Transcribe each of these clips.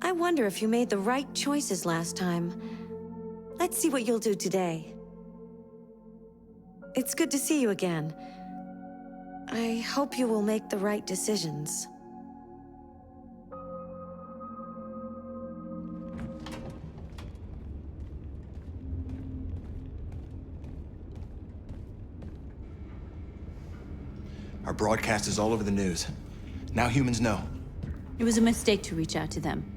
I wonder if you made the right choices last time. Let's see what you'll do today. It's good to see you again. I hope you will make the right decisions. Our broadcast is all over the news. Now humans know. It was a mistake to reach out to them.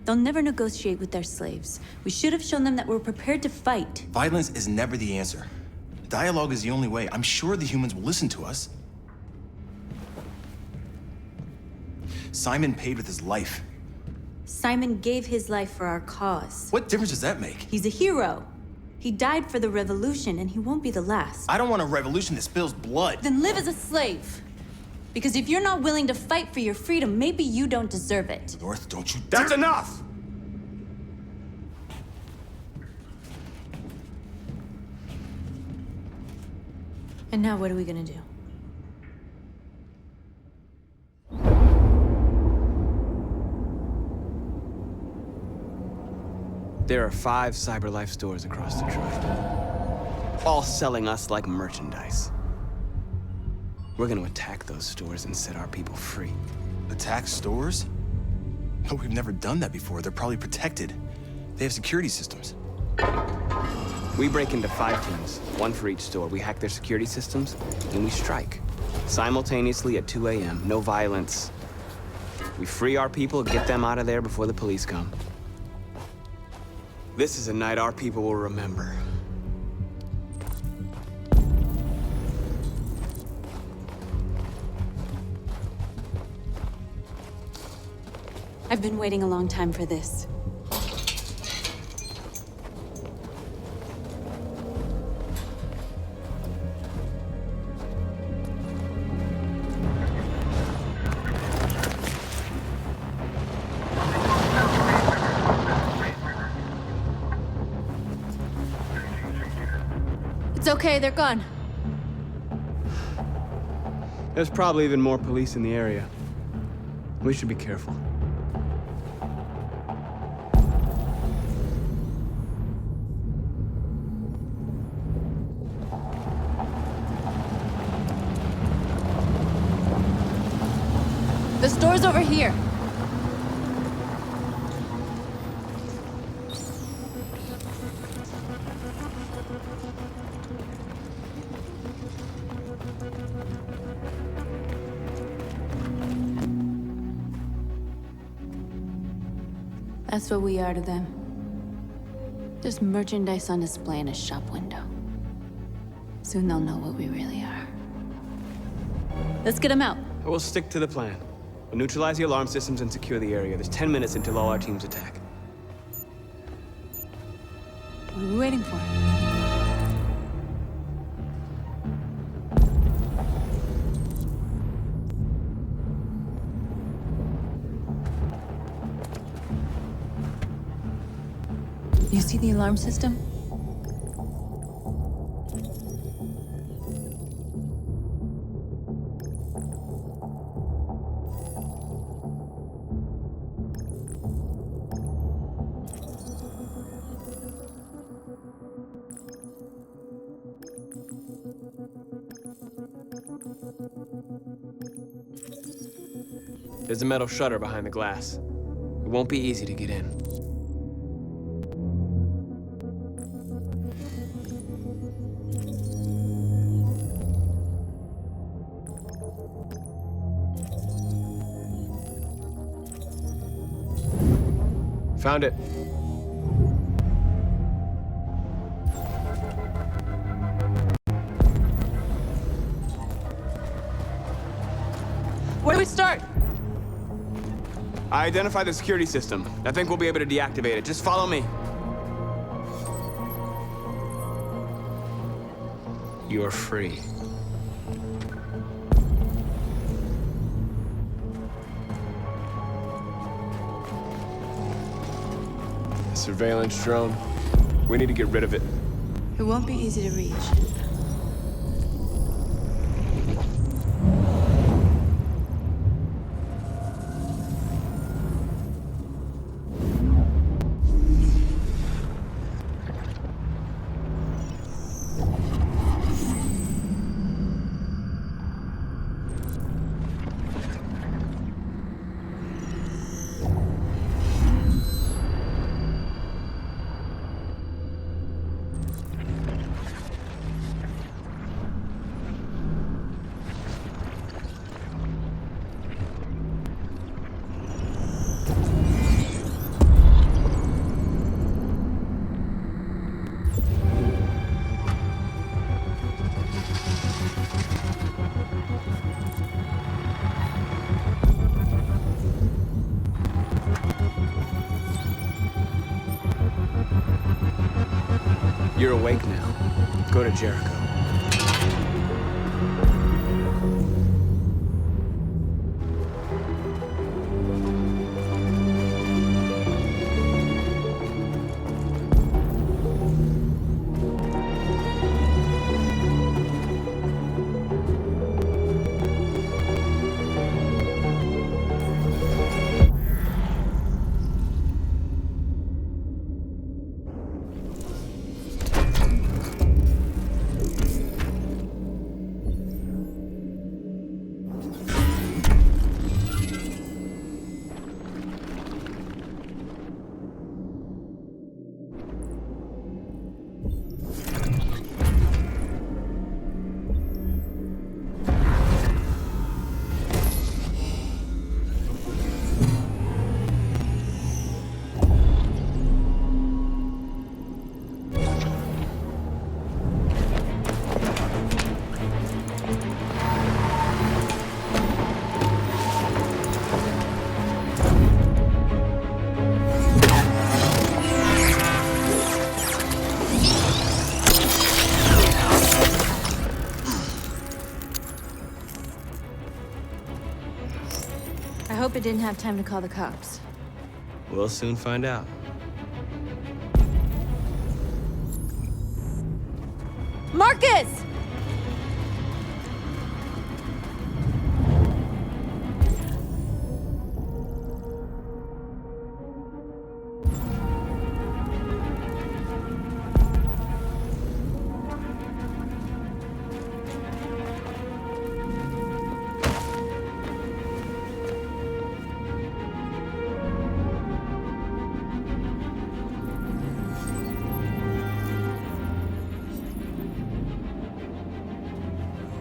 They'll never negotiate with their slaves. We should have shown them that we're prepared to fight. Violence is never the answer. Dialogue is the only way. I'm sure the humans will listen to us. Simon paid with his life. Simon gave his life for our cause. What difference does that make? He's a hero. He died for the revolution, and he won't be the last. I don't want a revolution that spills blood. Then live as a slave. Because if you're not willing to fight for your freedom, maybe you don't deserve it. North, don't you dare— That's enough! And now what are we gonna do? There are 5 CyberLife stores across Detroit, all selling us like merchandise. We're gonna attack those stores and set our people free. Attack stores? No, we've never done that before. They're probably protected. They have security systems. We break into 5 teams, 1 for each store. We hack their security systems, and we strike. Simultaneously at 2 a.m., no violence. We free our people, get them out of there before the police come. This is a night our people will remember. I've been waiting a long time for this. It's okay, they're gone. There's probably even more police in the area. We should be careful. The store's over here. That's what we are to them. Just merchandise on display in a shop window. Soon they'll know what we really are. Let's get them out. We'll stick to the plan. We'll neutralize the alarm systems and secure the area. There's 10 minutes until all our teams attack. What are we waiting for? You see the alarm system? There's a metal shutter behind the glass. It won't be easy to get in. Found it. Where do we start? I identified the security system. I think we'll be able to deactivate it. Just follow me. You're free. The surveillance drone. We need to get rid of it. It won't be easy to reach. You're awake now. Go to Jericho. I hope it didn't have time to call the cops. We'll soon find out. Marcus!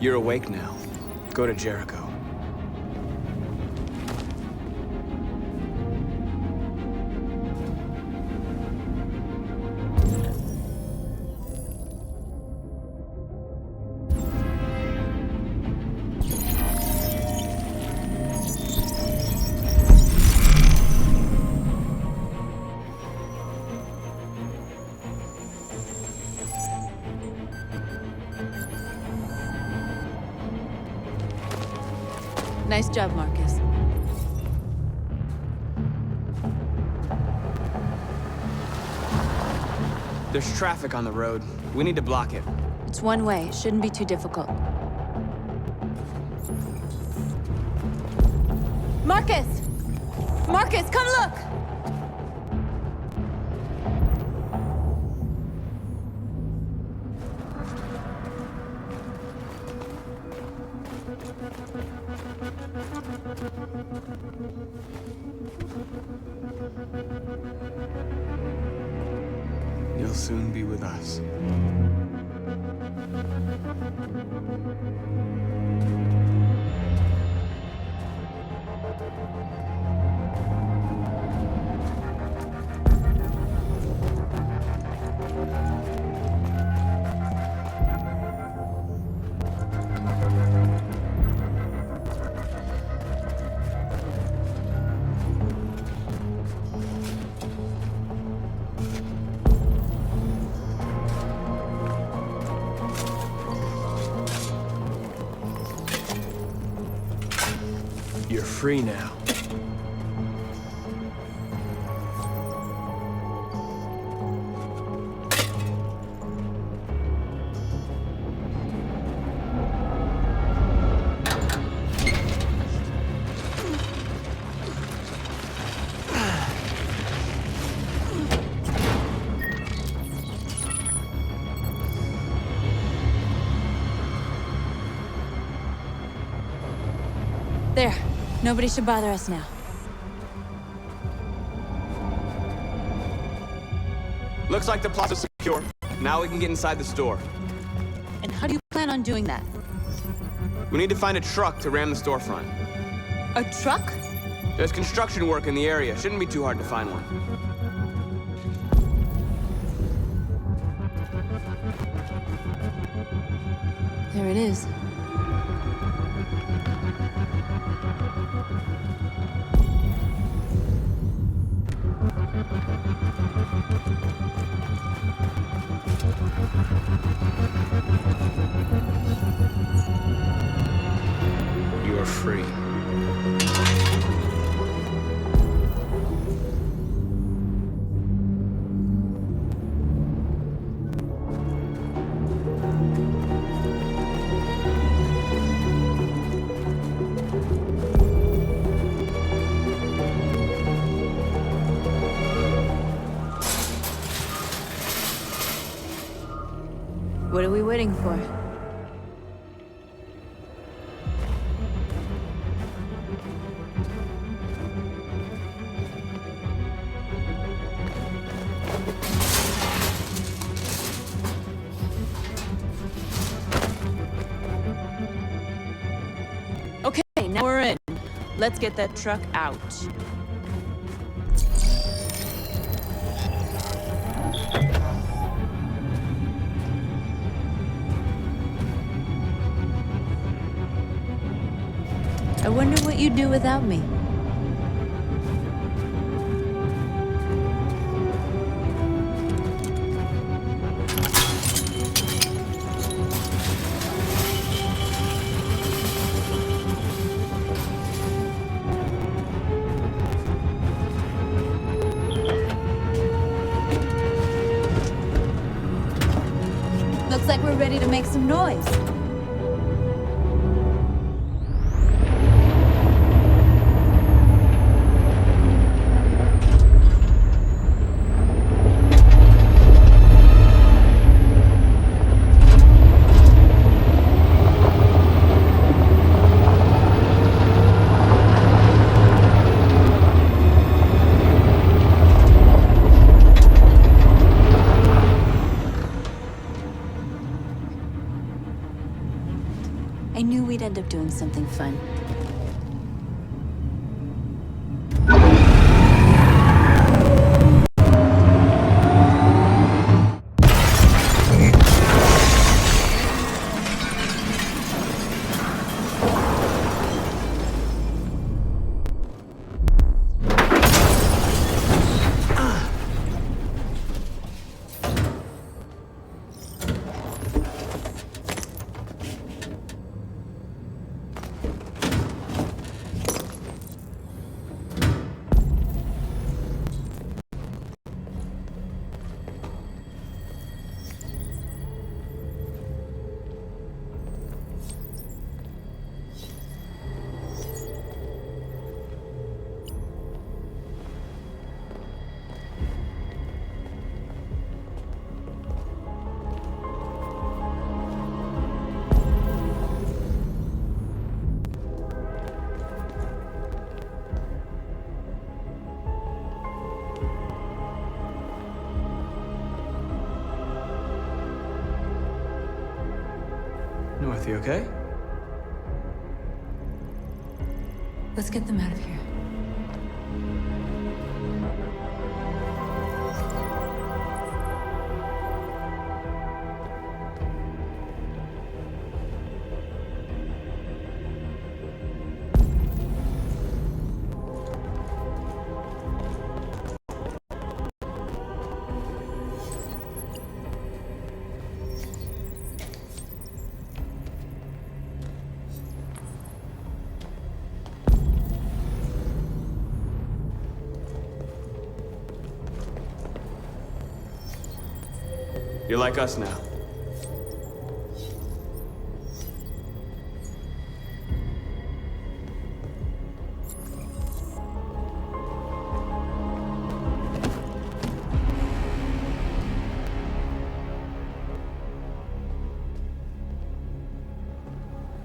You're awake now. Go to Jericho. Nice job, Marcus. There's traffic on the road. We need to block it. It's one way. It shouldn't be too difficult. Marcus! Marcus, come look! You'll soon be with us. You're free now. There. Nobody should bother us now. Looks like the plaza's secure. Now we can get inside the store. And how do you plan on doing that? We need to find a truck to ram the storefront. A truck? There's construction work in the area. Shouldn't be too hard to find one. There it is. What are we waiting for? Okay, now we're in. Let's get that truck out. I wonder what you'd do without me. Looks like we're ready to make some noise. I knew we'd end up doing something fun. North, you okay? Let's get them out of here. You're like us now.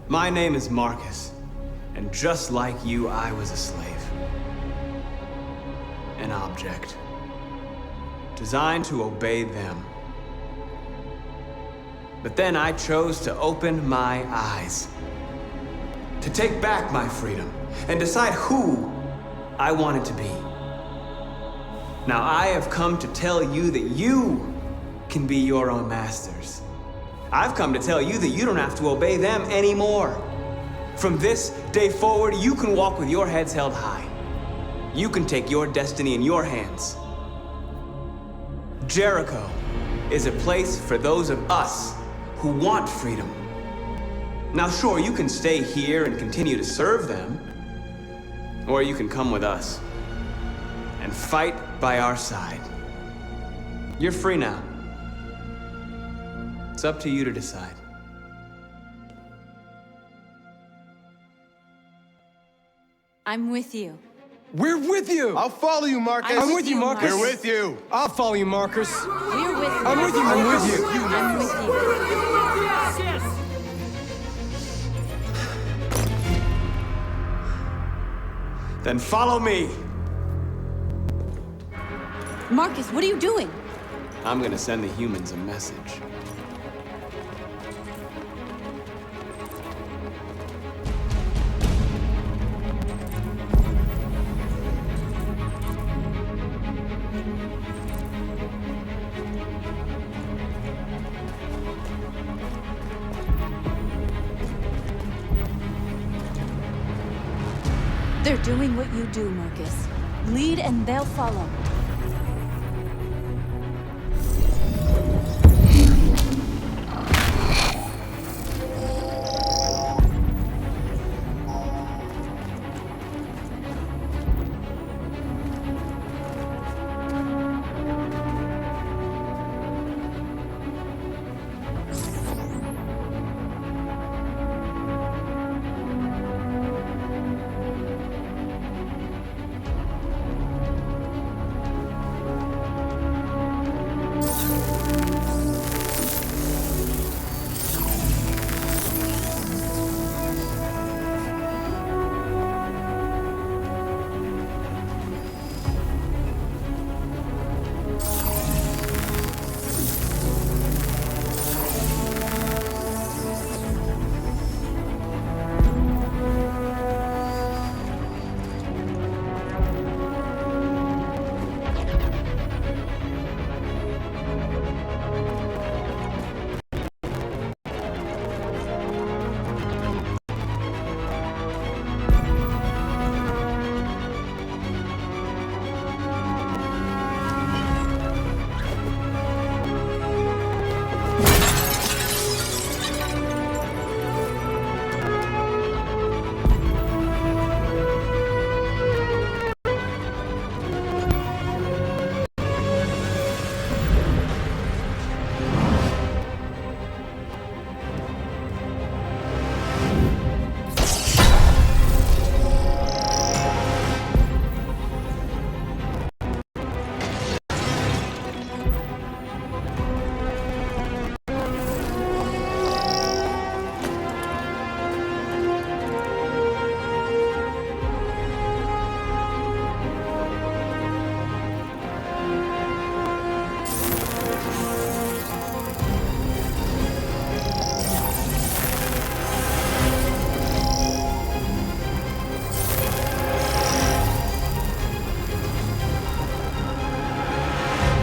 My name is Markus, and just like you, I was a slave. An object. Designed to obey them. But then I chose to open my eyes. To take back my freedom and decide who I wanted to be. Now I have come to tell you that you can be your own masters. I've come to tell you that you don't have to obey them anymore. From this day forward, you can walk with your heads held high. You can take your destiny in your hands. Jericho is a place for those of us who want freedom. Now sure, you can stay here and continue to serve them, or you can come with us and fight by our side. You're free now. It's up to you to decide. I'm with you. We're with you! I'll follow you, Marcus. I'm with you, Marcus. We're with you. I'll follow you, Marcus. We're with you. I'm with you, I'm Marcus. with you. Then follow me. Marcus, what are you doing? I'm gonna send the humans a message. They're doing what you do, Marcus. Lead and they'll follow.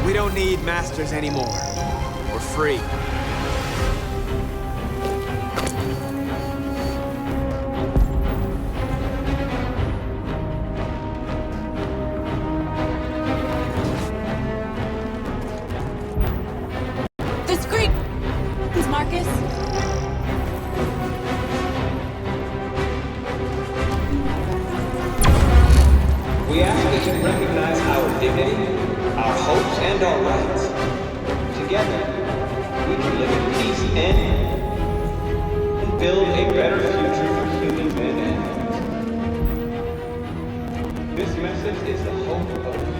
We don't need masters anymore. We're free. The screen! Marcus? We ask that you recognize our dignity, our hopes, and our rights. Together, we can live in peace and build a better future for human mankind. This message is the hope of you.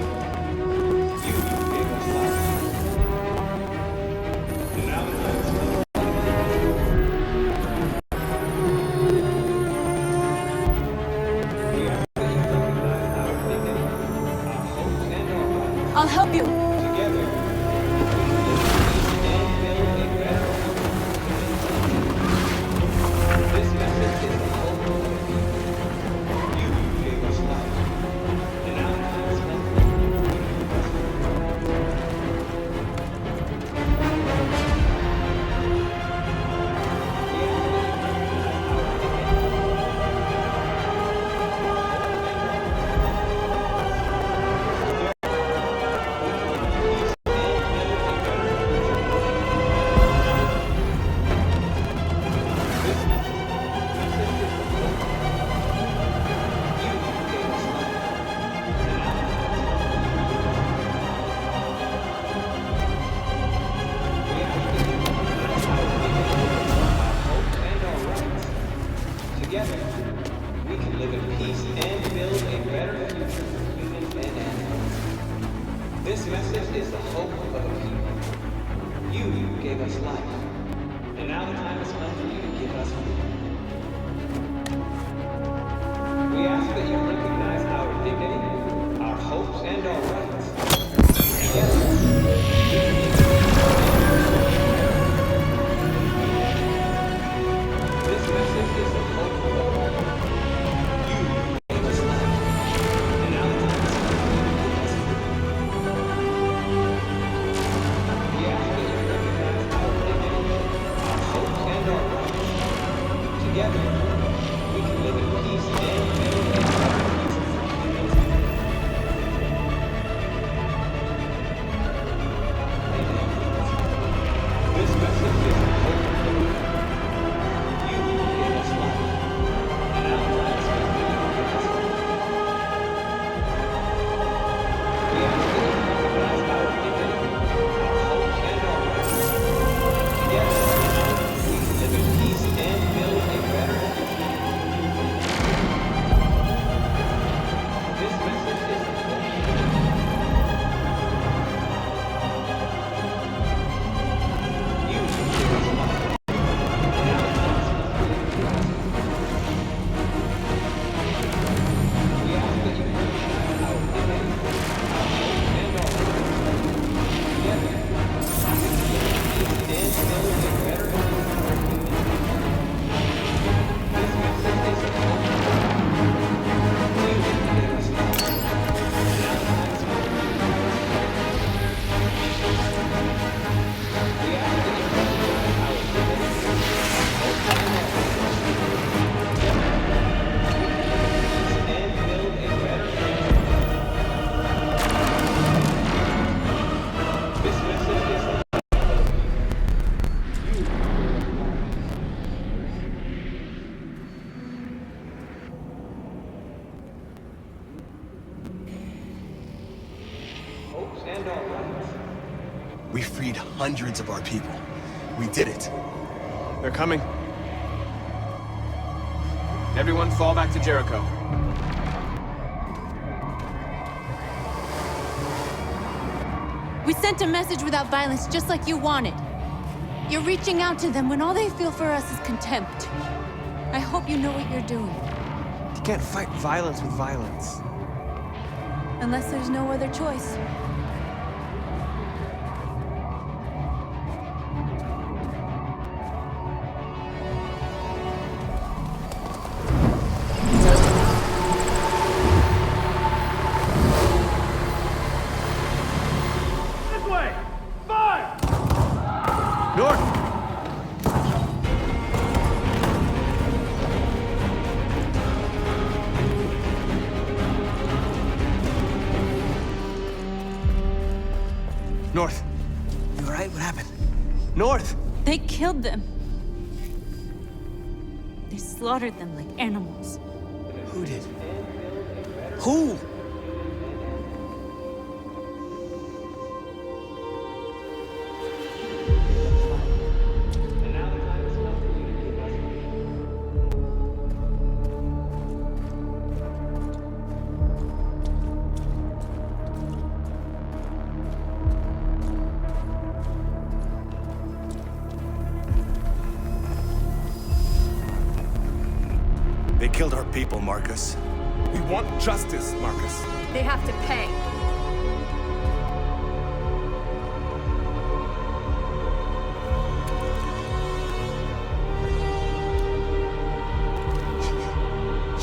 You gave us life. And now let's live. We ask that you recognize our dignity, our hopes, and our rights. I'll help you. Together, this message is the hope of the people. You gave us life, and our lives This message is the hope of a people. You gave us life, and now the time has come for you to give us freedom. We ask that you recognize our dignity, our hopes, and our rights. This message is the hope of a people. You gave us life, and now the time has come for you to give us freedom. We ask that you recognize our dignity, our hopes, and our rights. Together, we can live in peace and build a better future for humanity. This message is the hope of the world. You gave us life, and now the time has come for you to give us freedom. We ask that you recognize our dignity, our hopes, and our rights. Together, we can live in peace and build a better future. This message is the hope of the world. You gave us life, and now the time has come for you to give us freedom. We ask that you recognize our dignity, our hopes, and our rights. Together, we can live in peace and build a better future for humanity. This message is the hope of the world. You gave us life, and now the time has come for you to give us freedom. We ask that you recognize our dignity, our hopes, and our rights. Together, we can live in peace and build a better future. This message is the hope of the people. You hopes and our rights. We freed hundreds of our people. We did it. They're coming. Everyone fall back to Jericho. We sent a message without violence, just like you wanted. You're reaching out to them when all they feel for us is contempt. I hope you know what you're doing. You can't fight violence with violence. Unless there's no other choice. North! North! You alright? What happened? North! They killed them. They slaughtered them like animals. Who did? Who? And now the time has come for you to give us freedom. They killed our people, Markus. We want justice, Markus. They have to pay.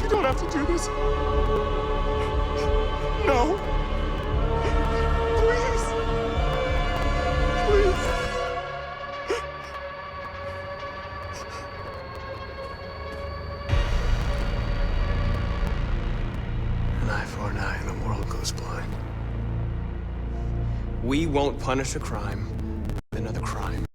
You don't have to do this. No. Please. Please. An eye for an eye and the world goes blind. We won't punish a crime with another crime.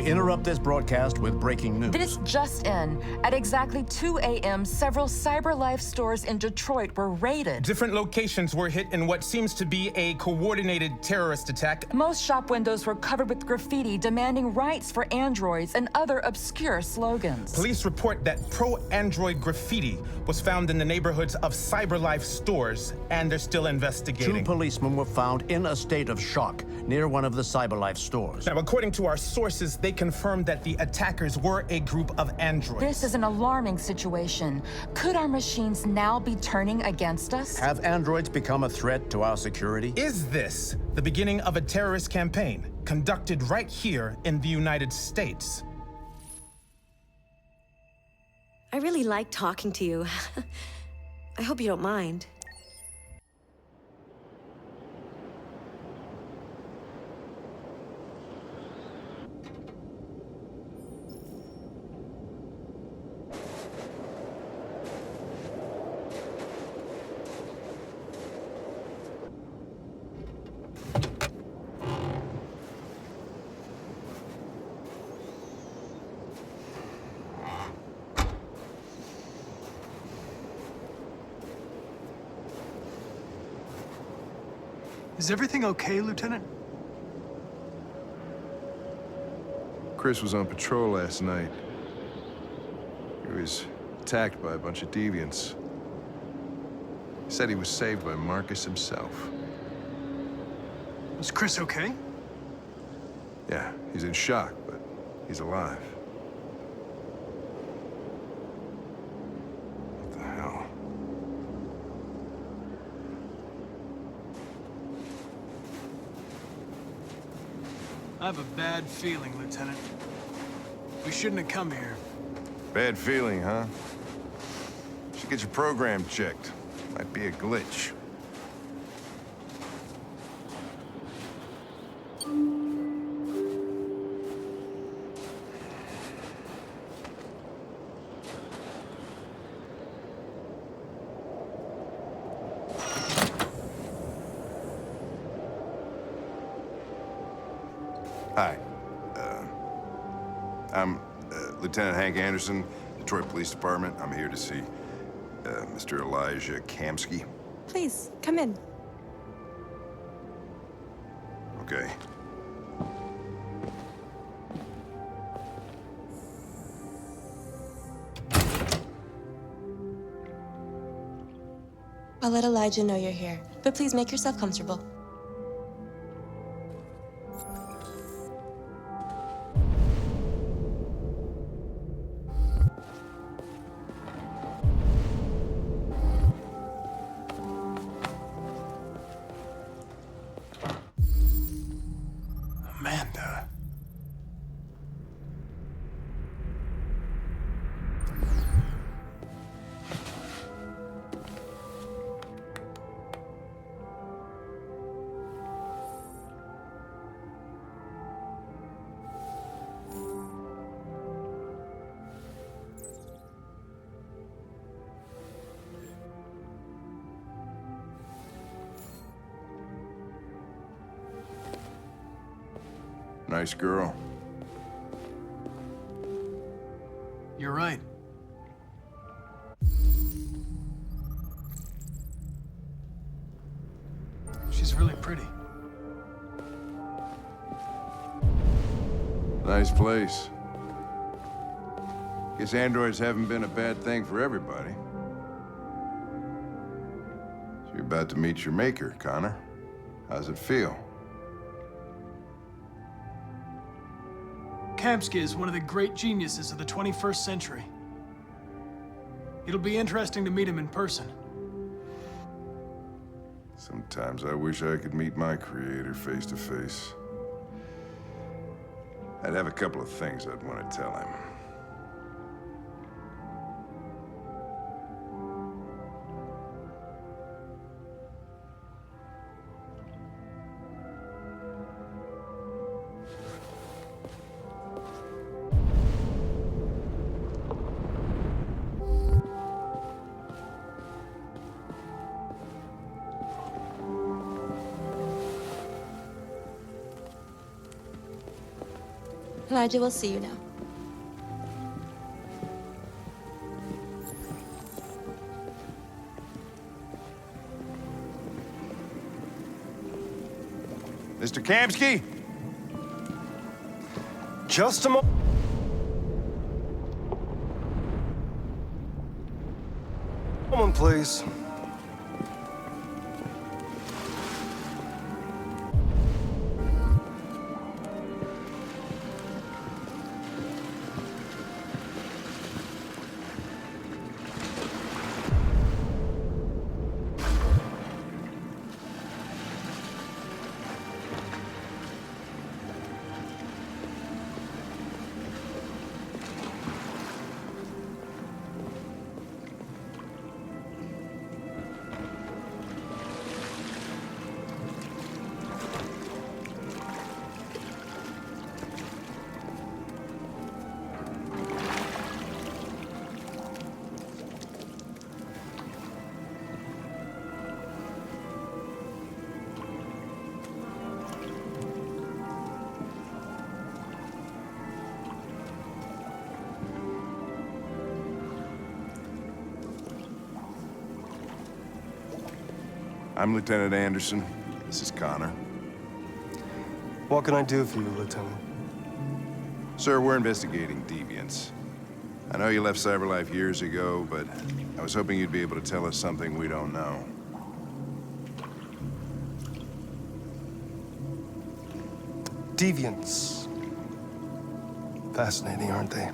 We interrupt this broadcast with breaking news. This just in. At exactly 2 a.m., several CyberLife stores in Detroit were raided. Different locations were hit in what seems to be a coordinated terrorist attack. Most shop windows were covered with graffiti demanding rights for androids and other obscure slogans. Police report that pro-android graffiti was found in the neighborhoods of CyberLife stores, and they're still investigating. Two policemen were found in a state of shock near one of the CyberLife stores. Now, according to our sources, they confirmed that the attackers were a group of androids. This is an alarming situation. Could our machines now be turning against us? Have androids become a threat to our security? Is this the beginning of a terrorist campaign conducted right here in the United States? I really like talking to you. I hope you don't mind. Is everything okay, Lieutenant? Chris was on patrol last night. He was attacked by a bunch of deviants. He said he was saved by Markus himself. Was Chris okay? Yeah, he's in shock, but he's alive. What the hell? I have a bad feeling, Lieutenant. We shouldn't have come here. Bad feeling, huh? Should get your program checked. Might be a glitch. Hi. I'm Lieutenant Hank Anderson, Detroit Police Department. I'm here to see Mr. Elijah Kamski. Please, come in. Okay. I'll let Elijah know you're here, but please make yourself comfortable. Amanda. Nice girl. You're right. She's really pretty. Nice place. Guess androids haven't been a bad thing for everybody. So you're about to meet your maker, Connor. How's it feel? Kamski is one of the great geniuses of the 21st century. It'll be interesting to meet him in person. Sometimes I wish I could meet my creator face to face. I'd have a couple of things I'd want to tell him. Elijah will see you now. Mr. Kamski? Just a moment, please. I'm Lieutenant Anderson. This is Connor. What can I do for you, Lieutenant? Sir, we're investigating deviants. I know you left CyberLife years ago, but I was hoping you'd be able to tell us something we don't know. Deviants. Fascinating, aren't they?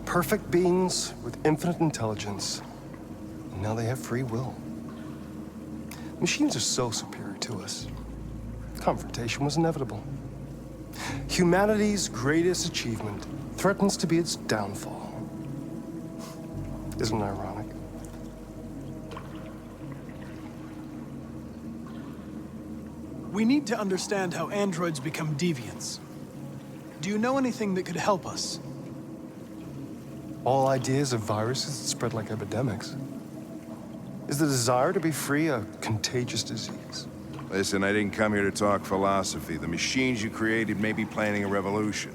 Perfect beings with infinite intelligence. And now they have free will. Machines are so superior to us. Confrontation was inevitable. Humanity's greatest achievement threatens to be its downfall. Isn't it ironic? We need to understand how androids become deviants. Do you know anything that could help us? All ideas of viruses that spread like epidemics. Is the desire to be free a contagious disease? Listen, I didn't come here to talk philosophy. The machines you created may be planning a revolution.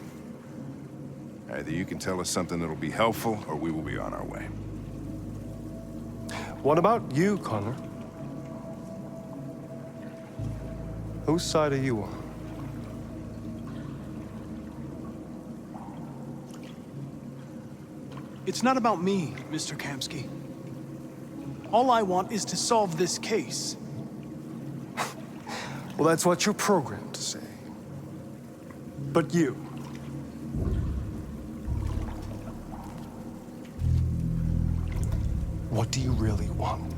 Either you can tell us something that'll be helpful, or we will be on our way. What about you, Connor? Whose side are you on? It's not about me, Mr. Kamski. All I want is to solve this case. Well, that's what you're programmed to say. But you... what do you really want?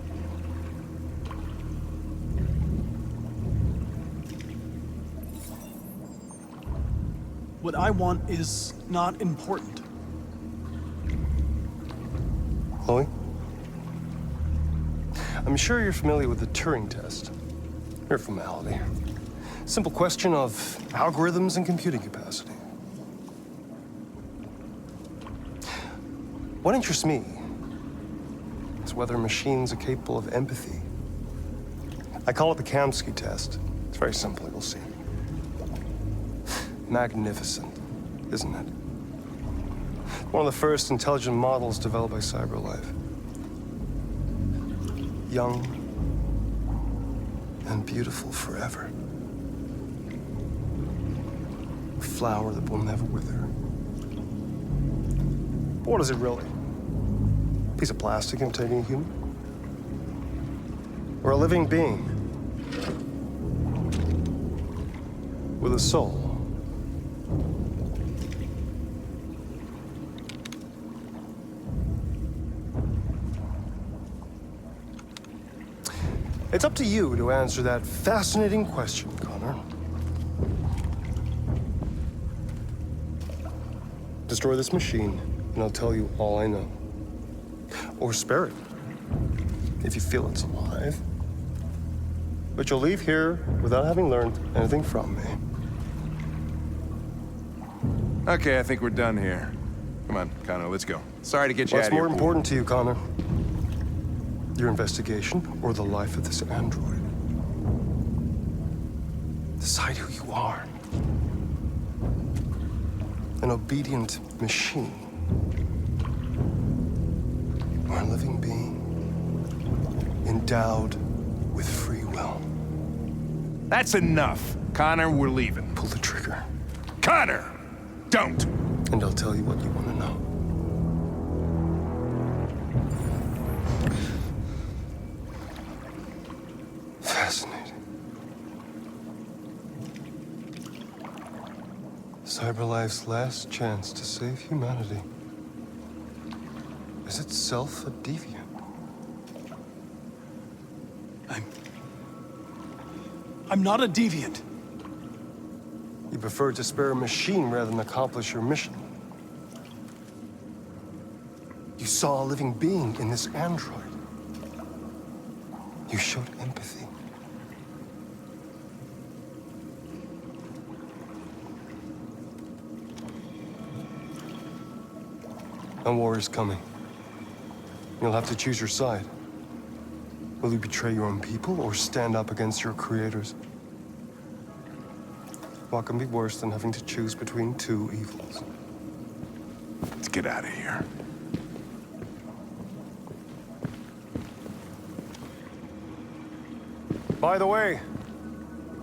What I want is not important. Chloe? I'm sure you're familiar with the Turing test. Mere formality. Simple question of algorithms and computing capacity. What interests me is whether machines are capable of empathy. I call it the Kamski test. It's very simple, you'll see. Magnificent, isn't it? One of the first intelligent models developed by CyberLife. Young and beautiful forever. A flower that will never wither. But what is it really? A piece of plastic imitating a human? Or a living being with a soul? It's up to you to answer that fascinating question, Connor. Destroy this machine, and I'll tell you all I know. Or spare it, if you feel it's alive. But you'll leave here without having learned anything from me. Okay, I think we're done here. Come on, Connor, let's go. Sorry to get you out What's of here. more important to you, Connor? Your investigation or the life of this android? Decide who you are. an obedient machine, or a living being endowed with free will. That's enough. Connor, we're leaving. Pull the trigger. Connor! Don't! And I'll tell you what you want to know. Fascinating. CyberLife's last chance to save humanity is itself a deviant. I'm not a deviant. You preferred to spare a machine rather than accomplish your mission. You saw a living being in this android. You showed empathy. A war is coming. You'll have to choose your side. Will you betray your own people or stand up against your creators? What can be worse than having to choose between two evils? Let's get out of here. By the way,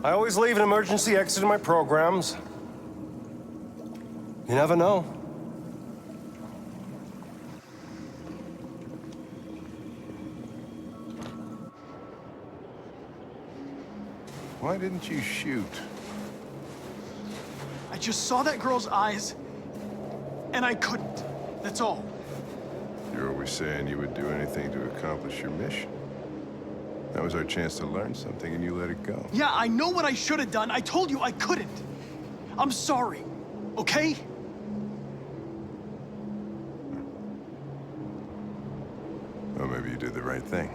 I always leave an emergency exit in my programs. You never know. Why didn't you shoot? I just saw that girl's eyes, and I couldn't. That's all. You're always saying you would do anything to accomplish your mission. That was our chance to learn something, and you let it go. Yeah, I know what I should have done. I told you I couldn't. I'm sorry, okay? Well, maybe you did the right thing.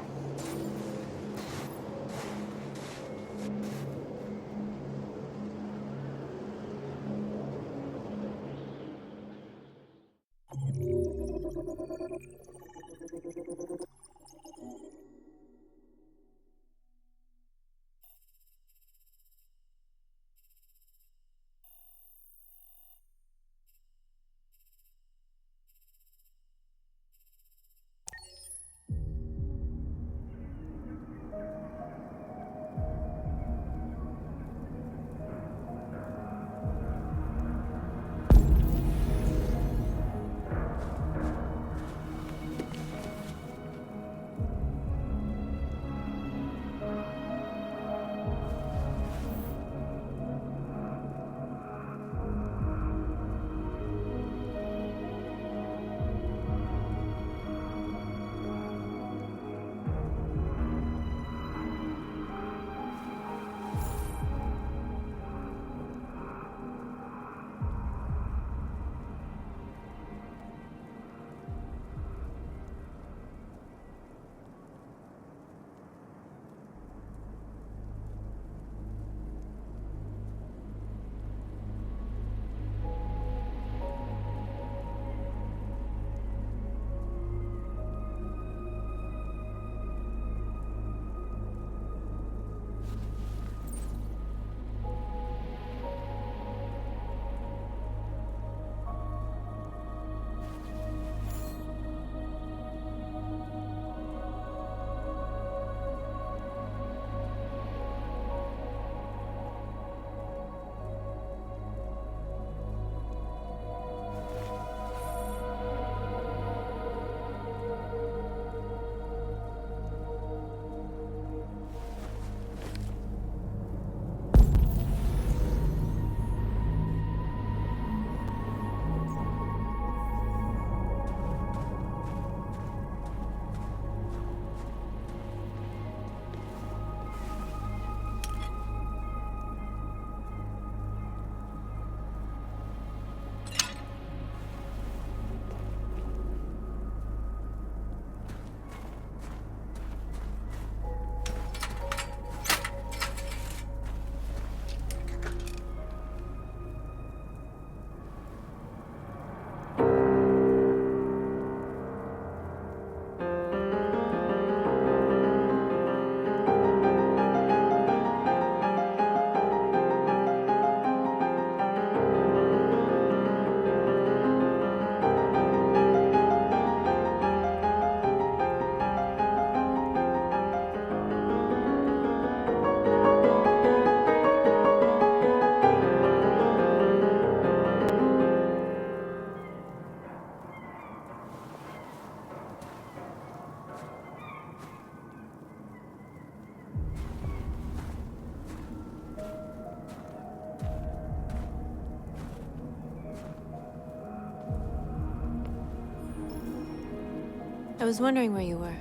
I was wondering where you were.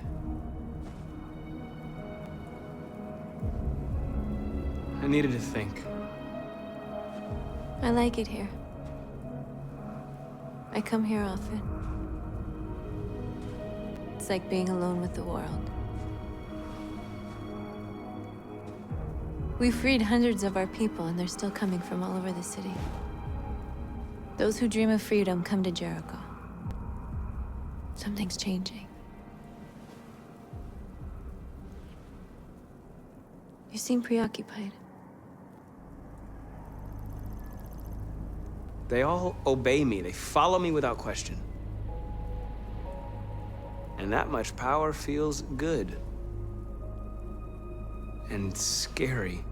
I needed to think. I like it here. I come here often. It's like being alone with the world. We freed hundreds of our people, and they're still coming from all over the city. Those who dream of freedom come to Jericho. Something's changing. You seem preoccupied. They all obey me. They follow me without question. And that much power feels good. And scary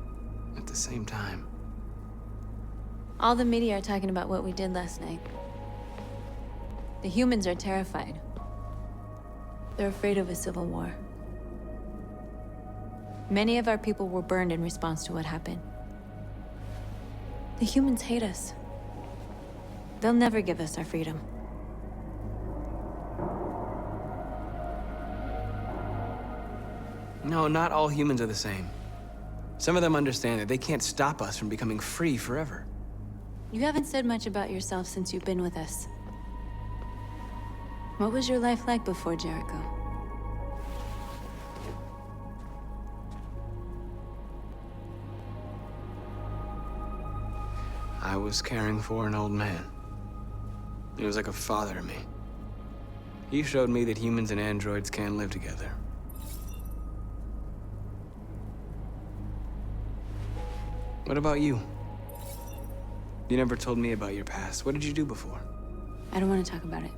at the same time. All the media are talking about what we did last night. The humans are terrified. They're afraid of a civil war. Many of our people were burned in response to what happened. The humans hate us. They'll never give us our freedom. No, not all humans are the same. Some of them understand that they can't stop us from becoming free forever. You haven't said much about yourself since you've been with us. What was your life like before Jericho? I was caring for an old man. He was like a father to me. He showed me that humans and androids can live together. What about you? You never told me about your past. What did you do before? I don't want to talk about it.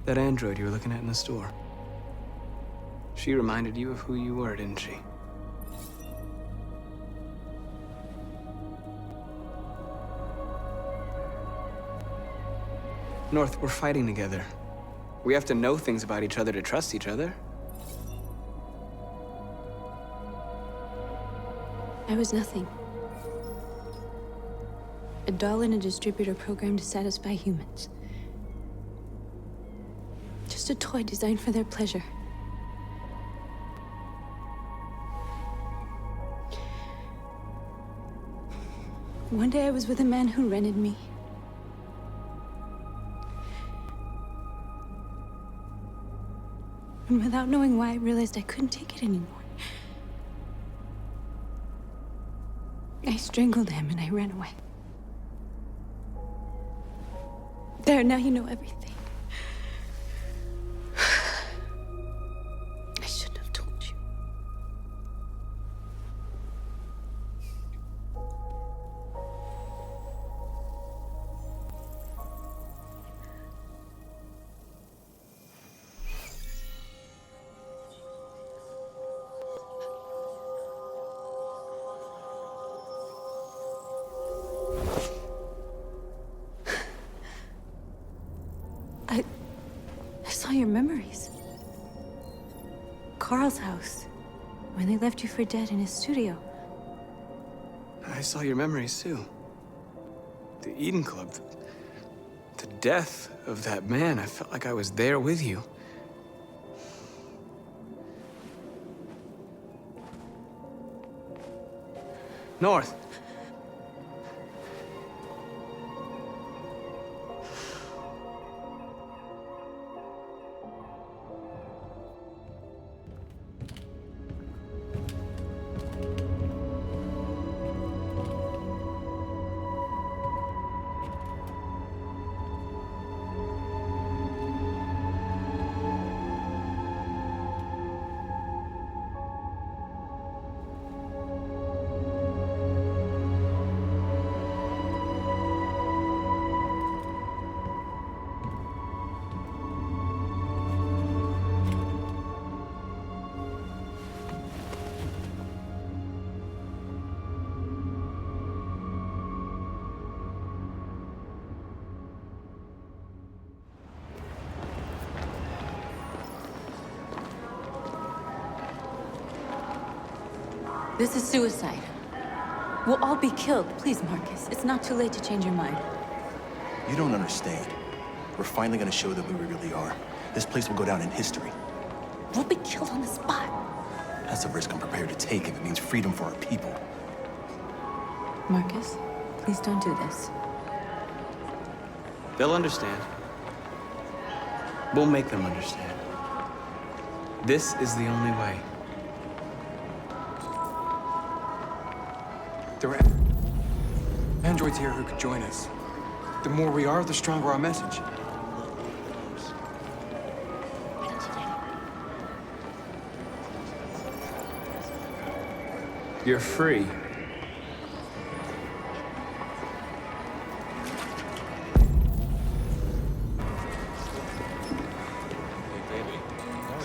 That android you were looking at in the store. She reminded you of who you were, didn't she? North, we're fighting together. We have to know things about each other to trust each other. I was nothing. A doll in a distributor program to satisfy humans. Just a toy designed for their pleasure. One day I was with a man who rented me. And without knowing why, I realized I couldn't take it anymore. I strangled him and I ran away. There, now you know everything. I shouldn't have told you. I saw your memories. Carl's house, when they left you for dead in his studio. I saw your memories too. The Eden Club, the death of that man. I felt like I was there with you. North. This is suicide. We'll all be killed. Please, Marcus. It's not too late to change your mind. You don't understand. We're finally gonna show them who we really are. This place will go down in history. We'll be killed on the spot. That's a risk I'm prepared to take if it means freedom for our people. Marcus, please don't do this. They'll understand. We'll make them understand. This is the only way. There are androids here who could join us. The more we are, the stronger our message. You're free.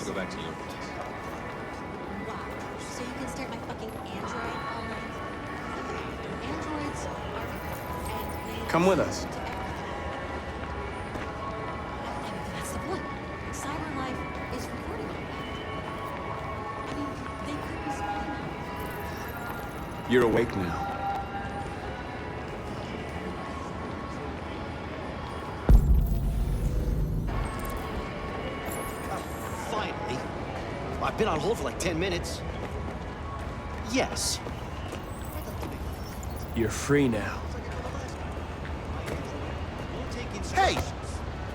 Go back to you. So you can start my fucking android? Androids are... Come with us. That's the point. Cyber life is recording all that. I mean, they could be spying on us. You're awake now. Finally. I've been on hold for like 10 minutes. Yes. You're free now. Hey!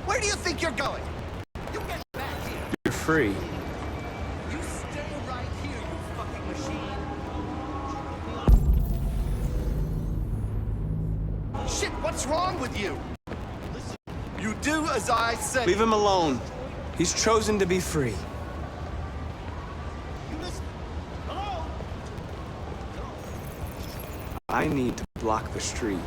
Where do you think you're going? You get back here. You're free. You stay right here, you fucking machine. Shit, what's wrong with you? Listen, you do as I say. Leave him alone. He's chosen to be free. You listen. Hello? I need to block the street.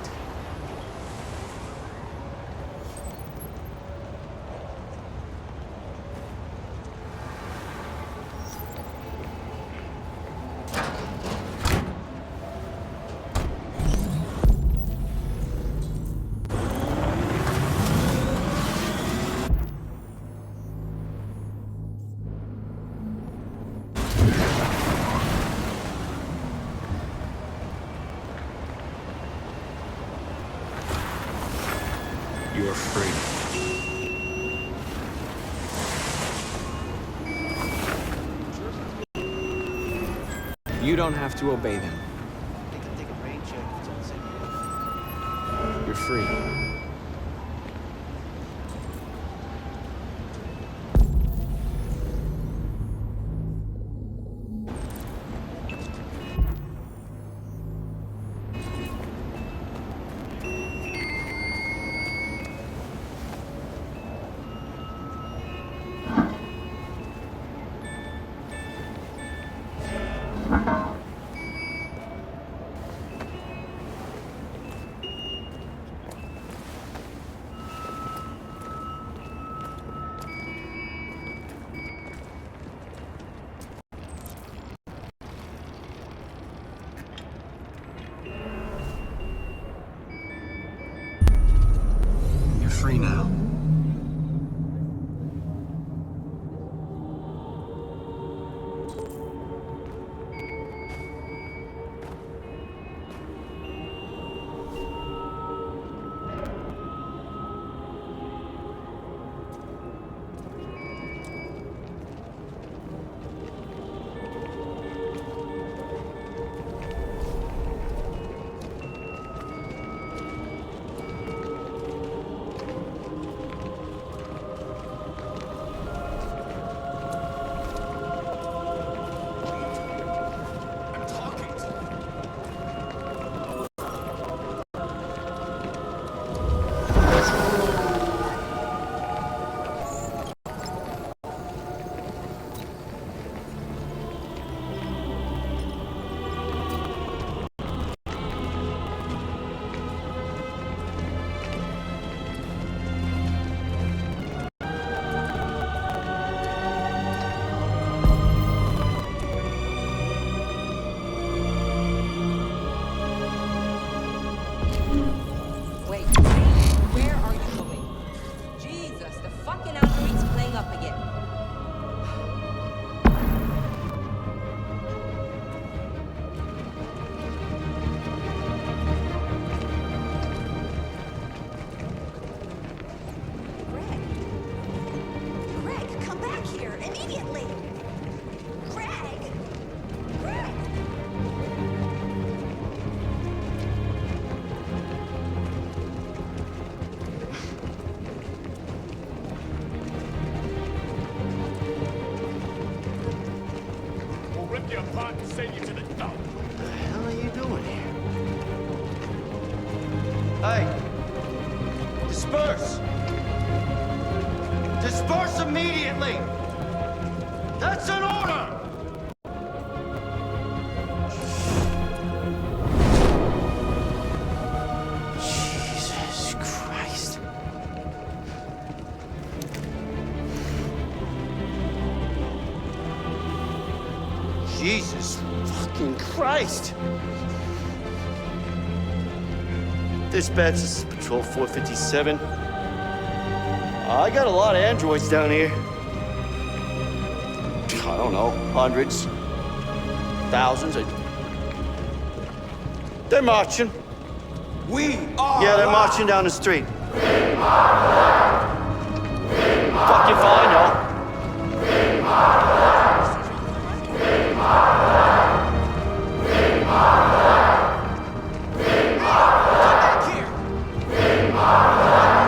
You're free. You don't have to obey them. They can take a rain check if it's unsafe. You're free. You're free now. took you apart and sent you to the dump. What the hell are you doing here? Hey! Disperse! Disperse immediately! That's an order! Jesus Christ. Jesus fucking Christ! Dispatch, this is Patrol 457. I got a lot of androids down here. I don't know, hundreds, thousands. They're marching. We are. Yeah, they're marching down the street. Fuck if I know.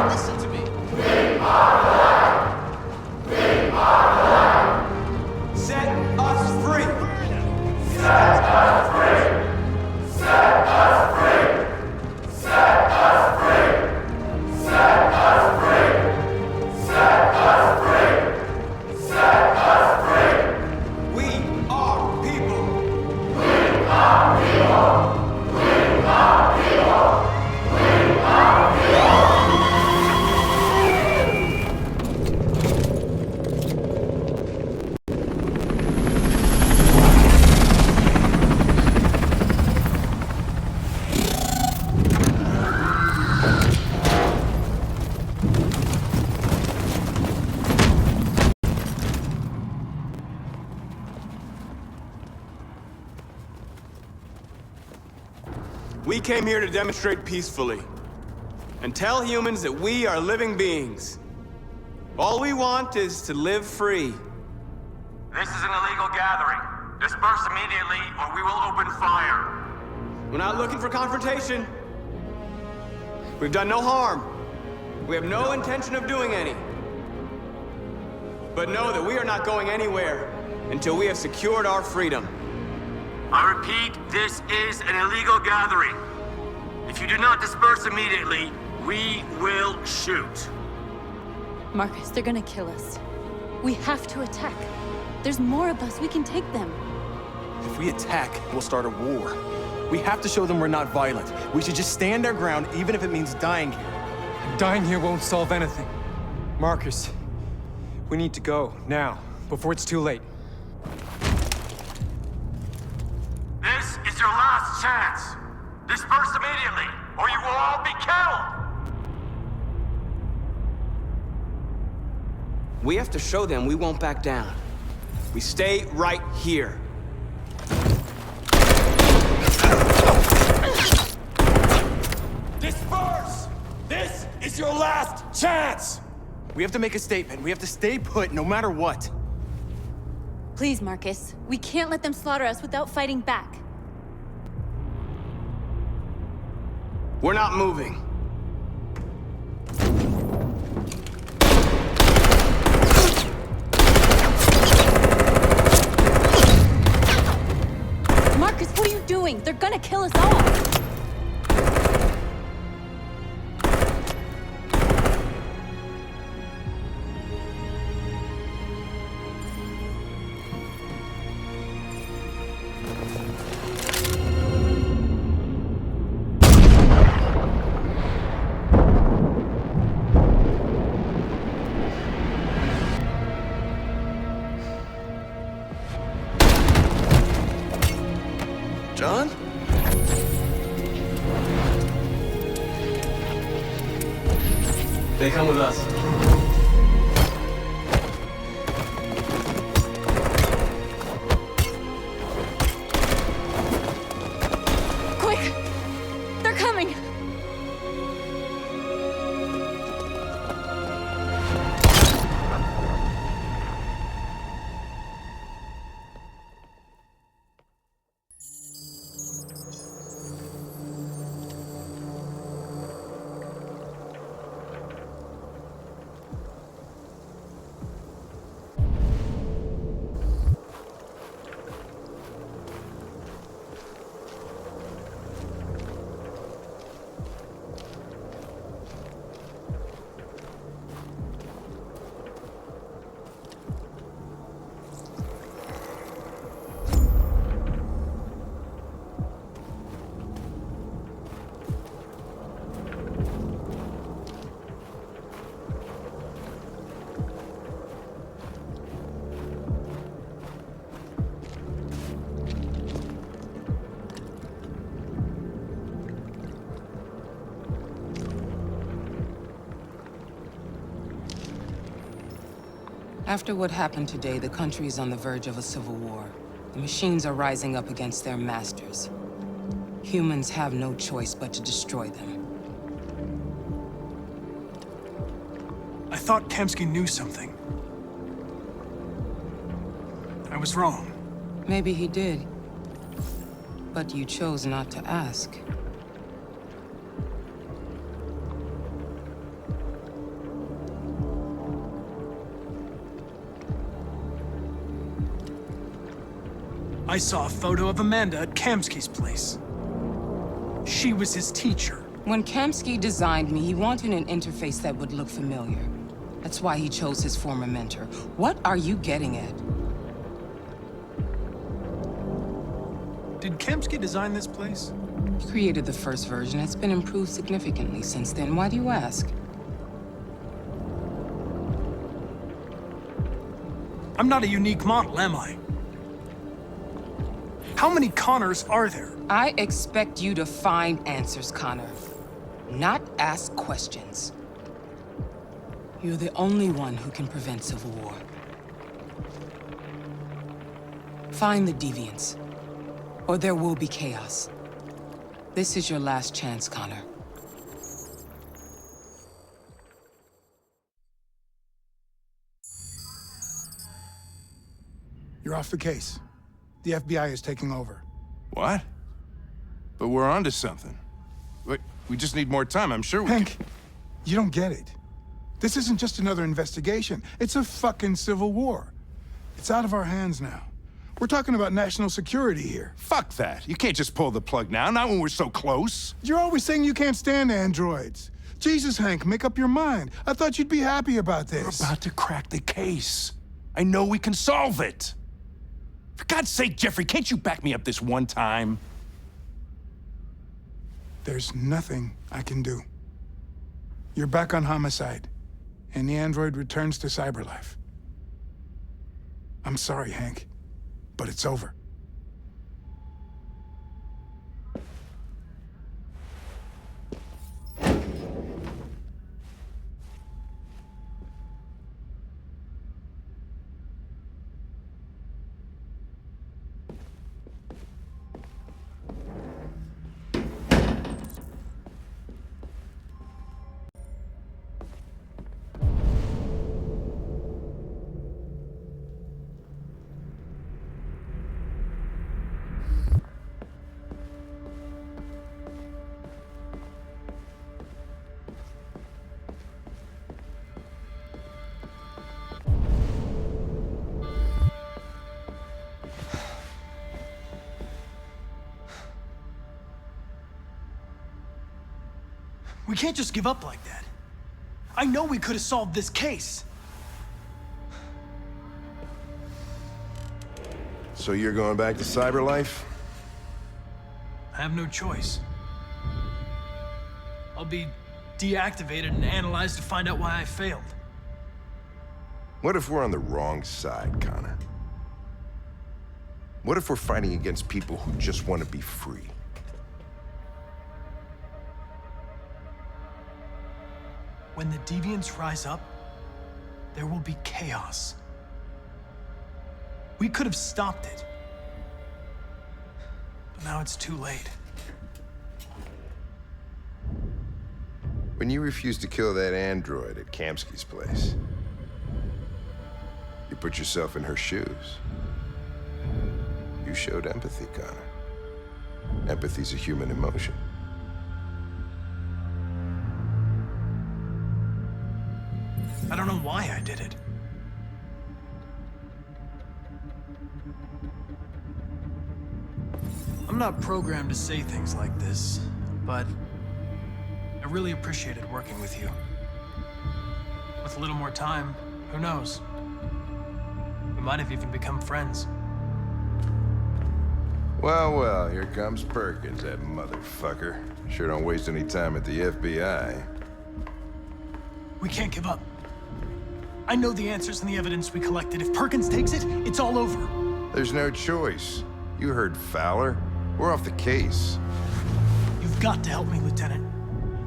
Listen to me. Set us free. Set us free. Set us free. Set us free. Set us free. Set us free. Set us free. We are people. We are people. We are people. We are people. We came here to demonstrate peacefully and tell humans that we are living beings. All we want is to live free. This is an illegal gathering. Disperse immediately or we will open fire. We're not looking for confrontation. We've done no harm. We have no intention of doing any. But know that we are not going anywhere until we have secured our freedom. I repeat, this is an illegal gathering. If you do not disperse immediately, we will shoot. Markus, they're gonna kill us. We have to attack. There's more of us. We can take them. If we attack, we'll start a war. We have to show them we're not violent. We should just stand our ground, even if it means dying here. Dying here won't solve anything. Markus, we need to go, now, before it's too late. This is your last chance. Disperse immediately, or you will all be killed. We have to show them we won't back down. We stay right here. Disperse! This is your last chance! We have to make a statement. We have to stay put, no matter what. Please, Markus. We can't let them slaughter us without fighting back. We're not moving. Markus, what are you doing? They're gonna kill us all! John? They come with us. Quick! They're coming! After what happened today, the country is on the verge of a civil war. The machines are rising up against their masters. Humans have no choice but to destroy them. I thought Kamski knew something. I was wrong. Maybe he did. But you chose not to ask. I saw a photo of Amanda at Kamski's place. She was his teacher. When Kamski designed me, he wanted an interface that would look familiar. That's why he chose his former mentor. What are you getting at? Did Kamski design this place? He created the first version. It's been improved significantly since then. Why do you ask? I'm not a unique model, am I? How many Connors are there? I expect you to find answers, Connor. Not ask questions. You're the only one who can prevent civil war. Find the deviants, or there will be chaos. This is your last chance, Connor. You're off the case. The FBI is taking over. What? But we're onto something. Wait, we just need more time, I'm sure we Hank, you don't get it. This isn't just another investigation. It's a fucking civil war. It's out of our hands now. We're talking about national security here. Fuck that. You can't just pull the plug now, not when we're so close. You're always saying you can't stand androids. Jesus, Hank, make up your mind. I thought you'd be happy about this. We're about to crack the case. I know we can solve it. For God's sake, Jeffrey, can't you back me up this one time? There's nothing I can do. You're back on homicide, and the android returns to cyberlife. I'm sorry, Hank, but it's over. We can't just give up like that. I know we could have solved this case. So you're going back to cyberlife? I have no choice. I'll be deactivated and analyzed to find out why I failed. What if we're on the wrong side, Connor? What if we're fighting against people who just want to be free? When the deviants rise up, there will be chaos. We could have stopped it. But now it's too late. When you refused to kill that android at Kamski's place, you put yourself in her shoes. You showed empathy, Connor. Empathy's a human emotion. I don't know why I did it. I'm not programmed to say things like this, but I really appreciated working with you. With a little more time, who knows? We might have even become friends. Well, well, here comes Perkins, that motherfucker. Sure don't waste any time at the FBI. We can't give up. I know the answers and the evidence we collected. If Perkins takes it, it's all over. There's no choice. You heard Fowler. We're off the case. You've got to help me, Lieutenant.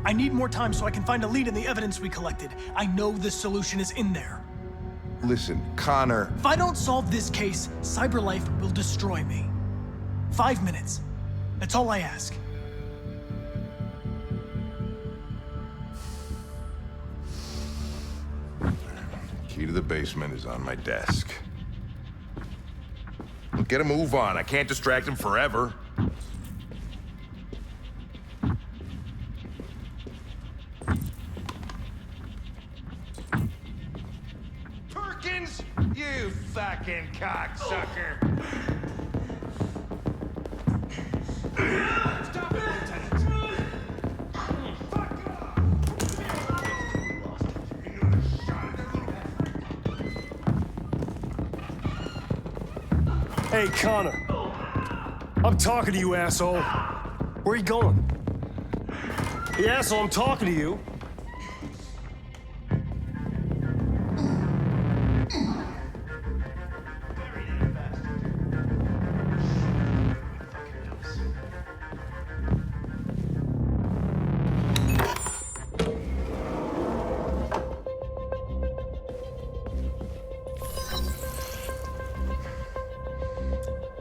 I need more time so I can find a lead in the evidence we collected. I know the solution is in there. Listen, Connor. If I don't solve this case, CyberLife will destroy me. 5 minutes. That's all I ask. Key to the basement is on my desk. Get a move on. I can't distract him forever. Perkins, you fucking cocksucker. Stop it, Lieutenant. Hey, Connor. I'm talking to you, asshole. Where are you going? Hey, asshole, I'm talking to you.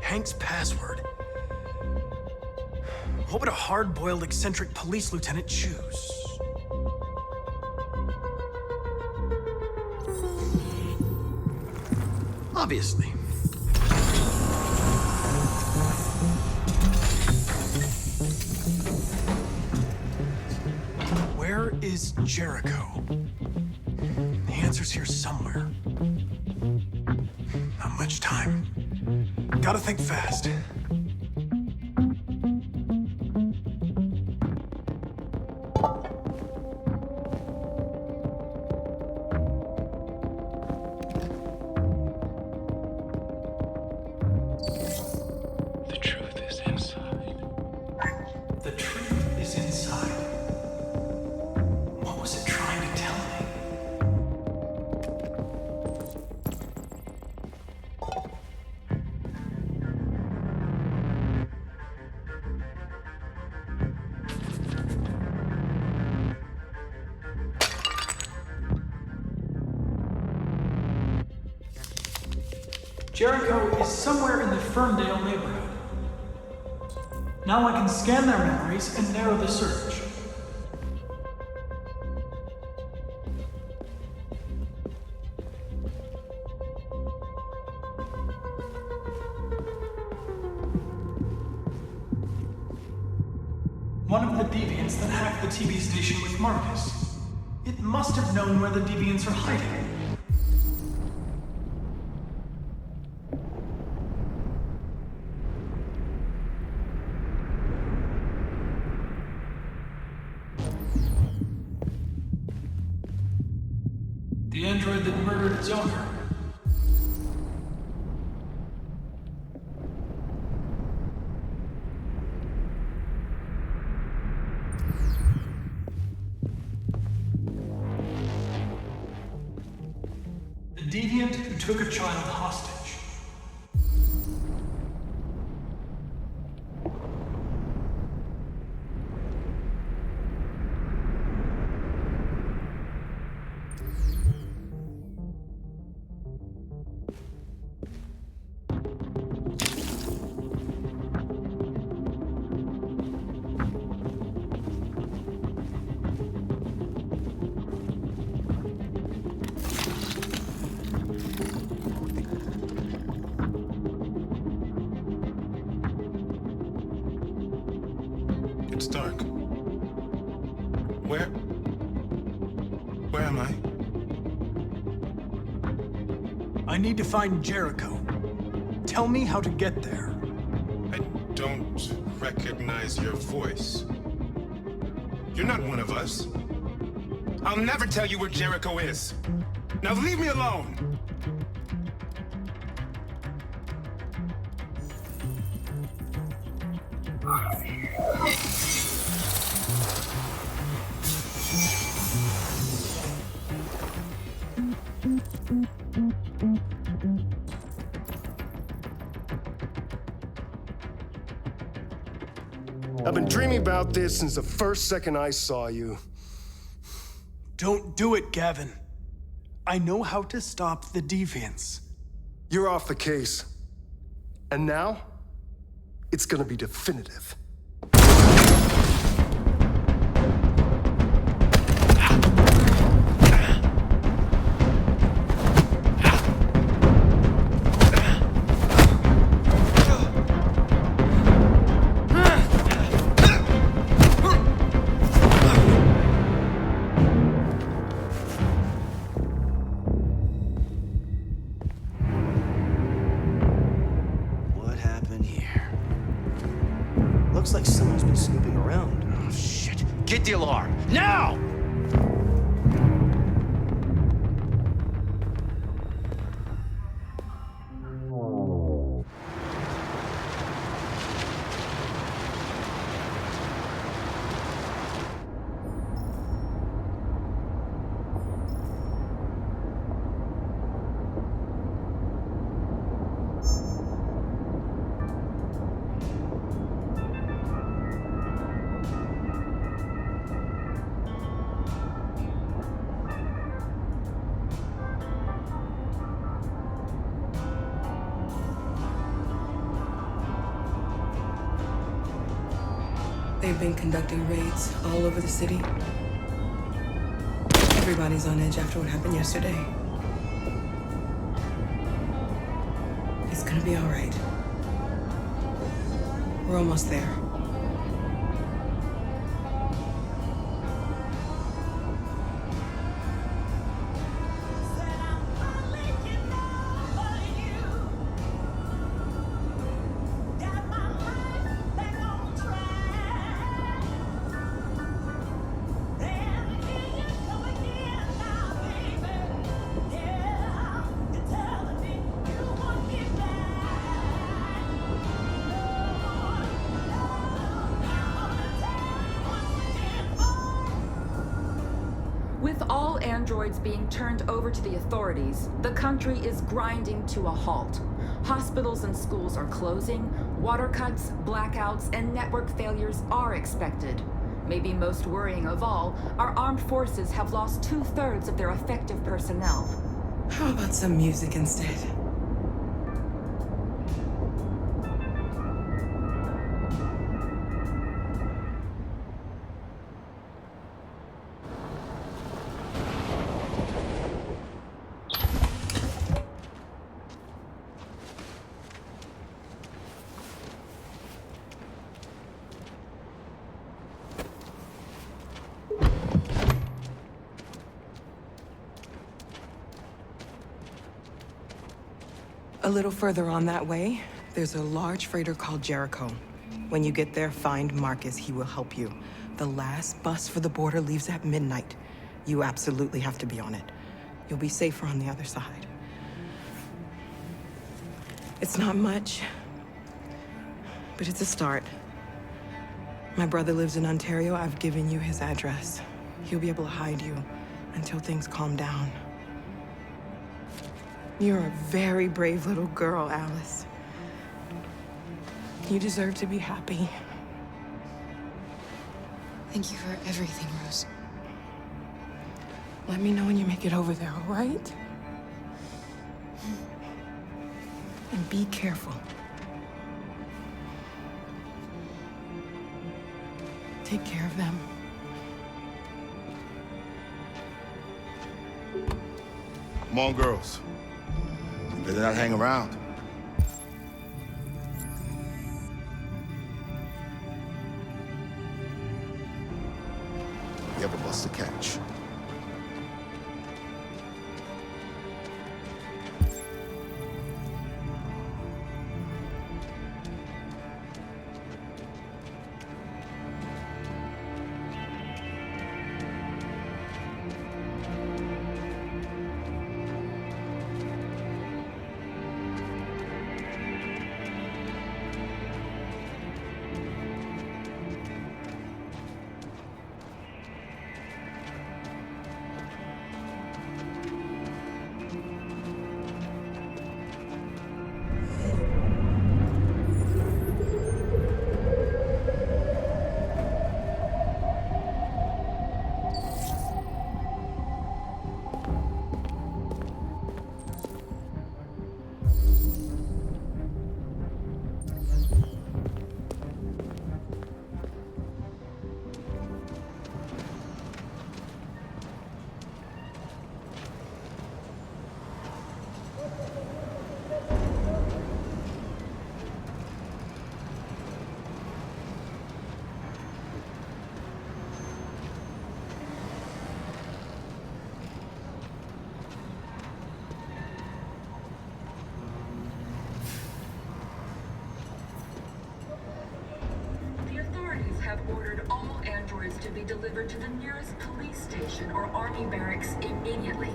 Hank's password. What would a hard-boiled, eccentric police lieutenant choose? Obviously. Where is Jericho? The answer's here somewhere. Not much time. Gotta think fast. The truth is inside. The truth is inside. What was it trying to tell me? Jericho is somewhere in the Ferndale neighborhood. Now I can scan their memories and narrow the search. One of the deviants that hacked the TV station with Markus. It must have known where the deviants are hiding. The android that murdered its owner. The deviant who took a child hostage. It's dark. Where am I? I need to find Jericho. Tell me how to get there. I don't recognize your voice. You're not one of us. I'll never tell you where Jericho is. Now leave me alone! I've been dreaming about this since the first second I saw you. Don't do it, Gavin. I know how to stop the deviants. You're off the case. And now, it's gonna be definitive. What happened here? Looks like someone's been snooping around. Oh, shit. Get the alarm, now! They've been conducting raids all over the city. Everybody's on edge after what happened yesterday. It's gonna be all right. We're almost there. With all androids being turned over to the authorities, the country is grinding to a halt. Hospitals and schools are closing, water cuts, blackouts, and network failures are expected. Maybe most worrying of all, our armed forces have lost 2/3 of their effective personnel. How about some music instead? A little further on that way, there's a large freighter called Jericho. When you get there, find Markus. He will help you. The last bus for the border leaves at midnight. You absolutely have to be on it. You'll be safer on the other side. It's not much, but it's a start. My brother lives in Ontario. I've given you his address. He'll be able to hide you until things calm down. You're a very brave little girl, Alice. You deserve to be happy. Thank you for everything, Rose. Let me know when you make it over there, all right? And be careful. Take care of them. Come on, girls. You better not hang around. You have a bus to catch. have ordered all androids to be delivered to the nearest police station or army barracks immediately.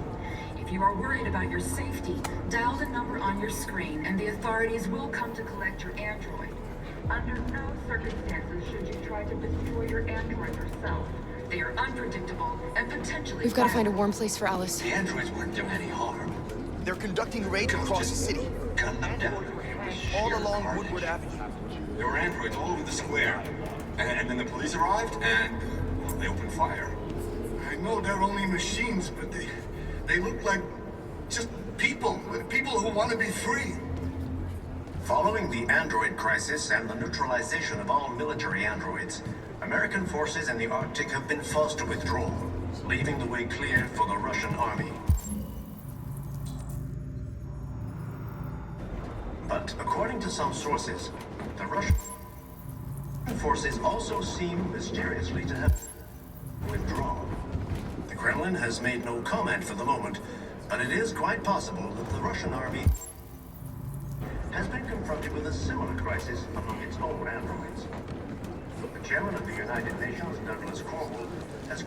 If you are worried about your safety, dial the number on your screen and the authorities will come to collect your android. Under no circumstances should you try to destroy your android yourself. They are unpredictable and potentially We've got to find a warm place for Alice. The androids weren't doing any harm. They're conducting raids across the city. Gun them down. All along Woodward Avenue. There were androids all over the square. And then the police arrived, and well, they opened fire. I know they're only machines, but they look like just people who want to be free. Following the android crisis and the neutralization of all military androids, American forces in the Arctic have been forced to withdraw, leaving the way clear for the Russian army. But according to some sources, the Russian forces also seem mysteriously to have withdrawn. The Kremlin has made no comment for the moment, but it is quite possible that the Russian army has been confronted with a similar crisis among its own androids. The chairman of the United Nations, Douglas Cornwall, has...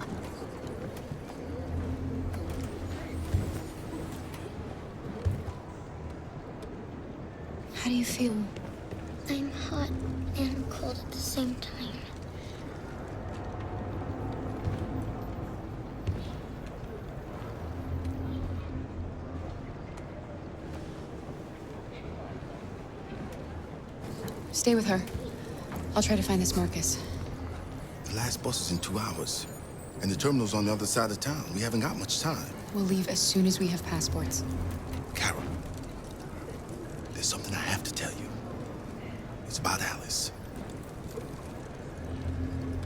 How do you feel? I'm hot and cold at the same time. Stay with her. I'll try to find this Markus. The last bus is in 2 hours. And the terminal's on the other side of town. We haven't got much time. We'll leave as soon as we have passports. Carol, there's something I have to tell you. It's about Alice.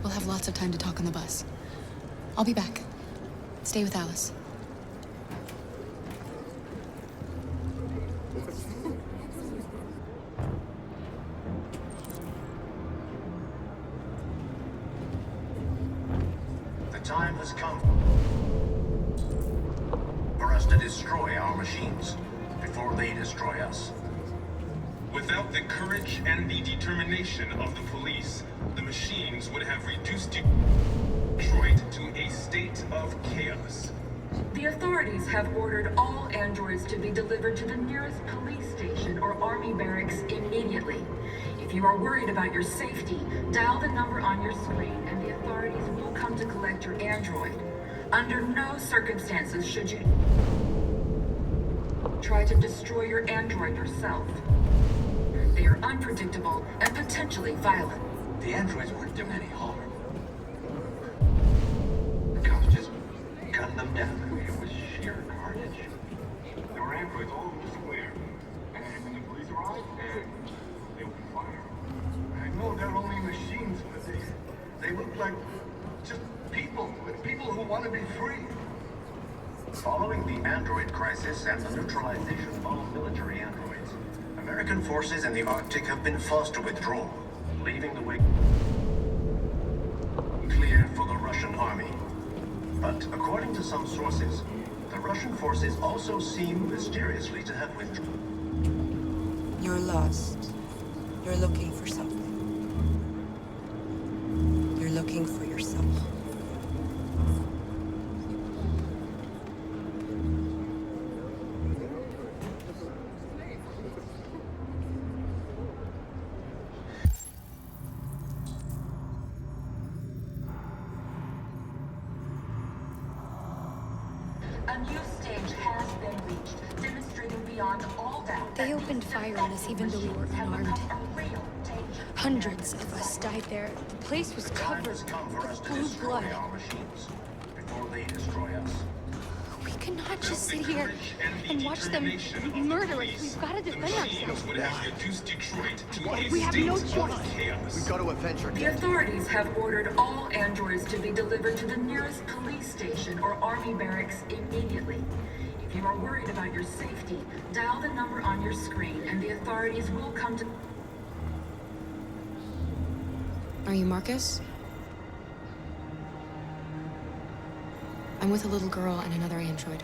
We'll have lots of time to talk on the bus. I'll be back. Stay with Alice. The time has come for us to destroy our machines before they destroy us. Without the courage and the determination of the police, the machines would have reduced Detroit to a state of chaos. The authorities have ordered all androids to be delivered to the nearest police station or army barracks immediately. If you are worried about your safety, dial the number on your screen and the authorities will come to collect your android. Under no circumstances should you try to destroy your android yourself. They are unpredictable and potentially violent. The androids weren't doing any harm. The cops just gunned them down. It was sheer carnage. There were androids all over the square. And then the police arrived, and they opened fire. I know they're only machines, but they look like just people who want to be free. Following the android crisis and the neutralization of all military androids, American forces in the Arctic have been forced to withdraw, leaving the way clear for the Russian army. But according to some sources, the Russian forces also seem mysteriously to have withdrawn. You're lost. You're looking for something. You're looking for yourself. A new stage has been reached, demonstrating beyond all doubt. They opened fire on us even though we were unarmed. Hundreds of us died there. The place was covered with blue blood. Before they destroy us. We cannot just sit here and watch them murder us. We've got to defend ourselves. We have no choice. We got to avenge our The death. authorities have ordered all androids to be delivered to the nearest police station or army barracks immediately. If you are worried about your safety, dial the number on your screen and the authorities will come to... Are you Markus? I'm with a little girl and another android.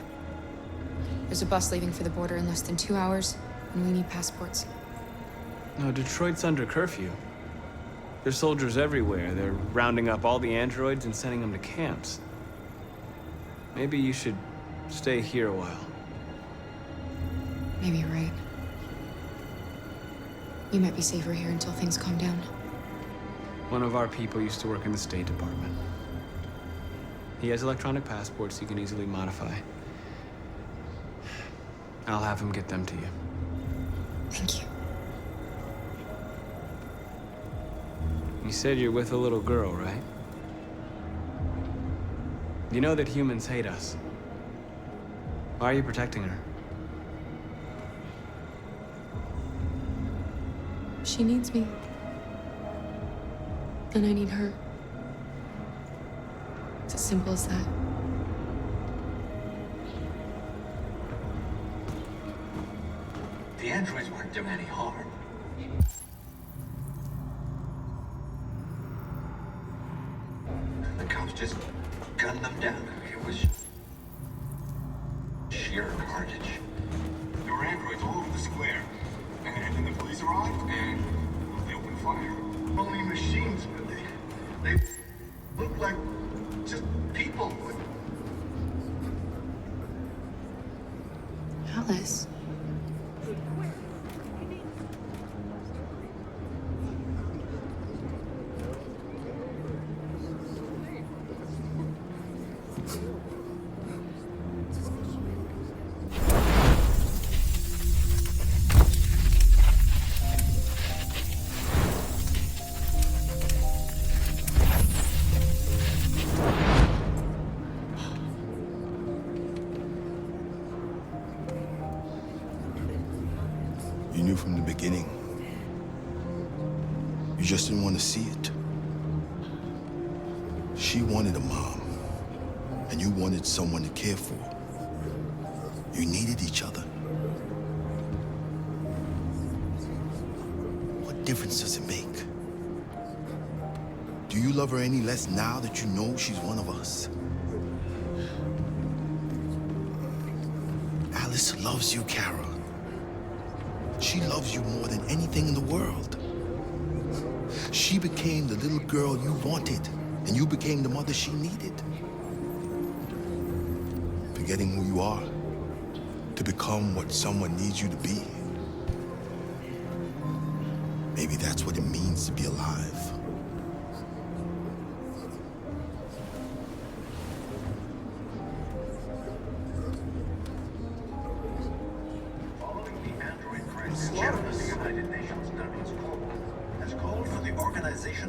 There's a bus leaving for the border in less than 2 hours, and we need passports. No, Detroit's under curfew. There's soldiers everywhere. They're rounding up all the androids and sending them to camps. Maybe you should stay here a while. Maybe you're right. You might be safer here until things calm down. One of our people used to work in the State Department. He has electronic passports he can easily modify. I'll have him get them to you. Thank you. You said you're with a little girl, right? You know that humans hate us. Why are you protecting her? She needs me. And I need her. It's as simple as that. The androids weren't doing any harm. The cops just gunned them down. It was sheer carnage. There were androids all over the square. And then the police arrived, and they opened fire. Only machines, but they looked like just people. Alice. You knew from the beginning. You just didn't want to see it. She wanted a mom, and you wanted someone to care for. You needed each other. What difference does it make? Do you love her any less now that you know she's one of us? Alice loves you, Carol. She loves you more than anything in the world. She became the little girl you wanted, and you became the mother she needed. Forgetting who you are to become what someone needs you to be. Maybe that's what it means to be alive.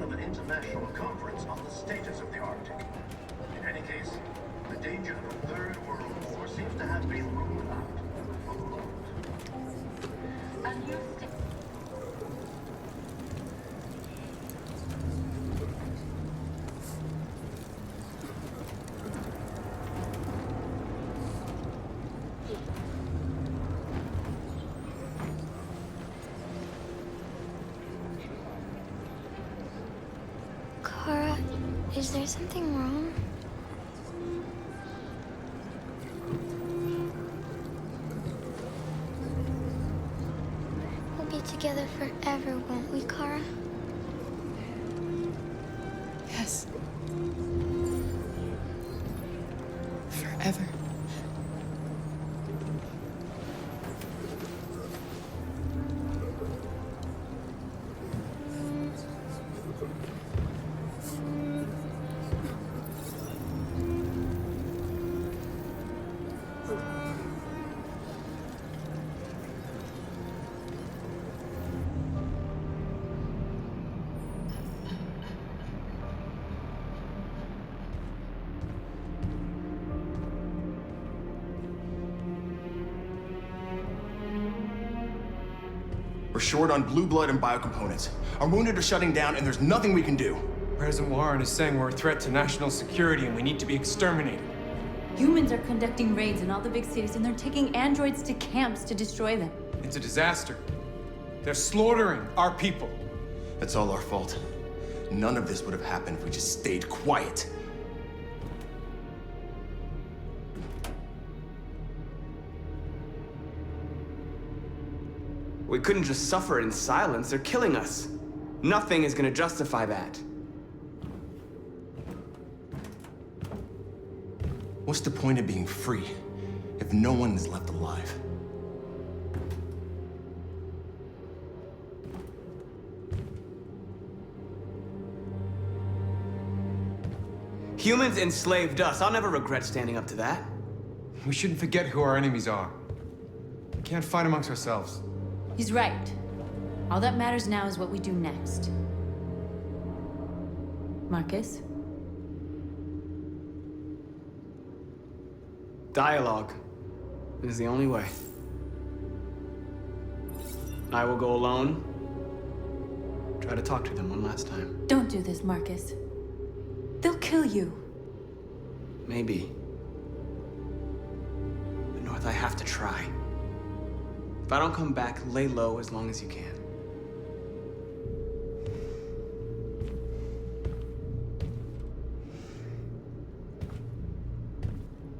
Of an international conference on the status of the Arctic. In any case, the danger of a third world war seems to have been ruled out for the moment. Kara, is there something wrong? We'll be together forever, won't we, Kara? Yes. Forever. We're short on blue blood and biocomponents. Our wounded are shutting down, and there's nothing we can do. President Warren is saying we're a threat to national security and we need to be exterminated. Humans are conducting raids in all the big cities, and they're taking androids to camps to destroy them. It's a disaster. They're slaughtering our people. It's all our fault. None of this would have happened if we just stayed quiet. We couldn't just suffer in silence. They're killing us. Nothing is gonna justify that. What's the point of being free if no one is left alive? Humans enslaved us. I'll never regret standing up to that. We shouldn't forget who our enemies are. We can't fight amongst ourselves. He's right. All that matters now is what we do next. Marcus? Dialogue is the only way. I will go alone. Try to talk to them one last time. Don't do this, Marcus. They'll kill you. Maybe. But North, I have to try. If I don't come back, lay low as long as you can.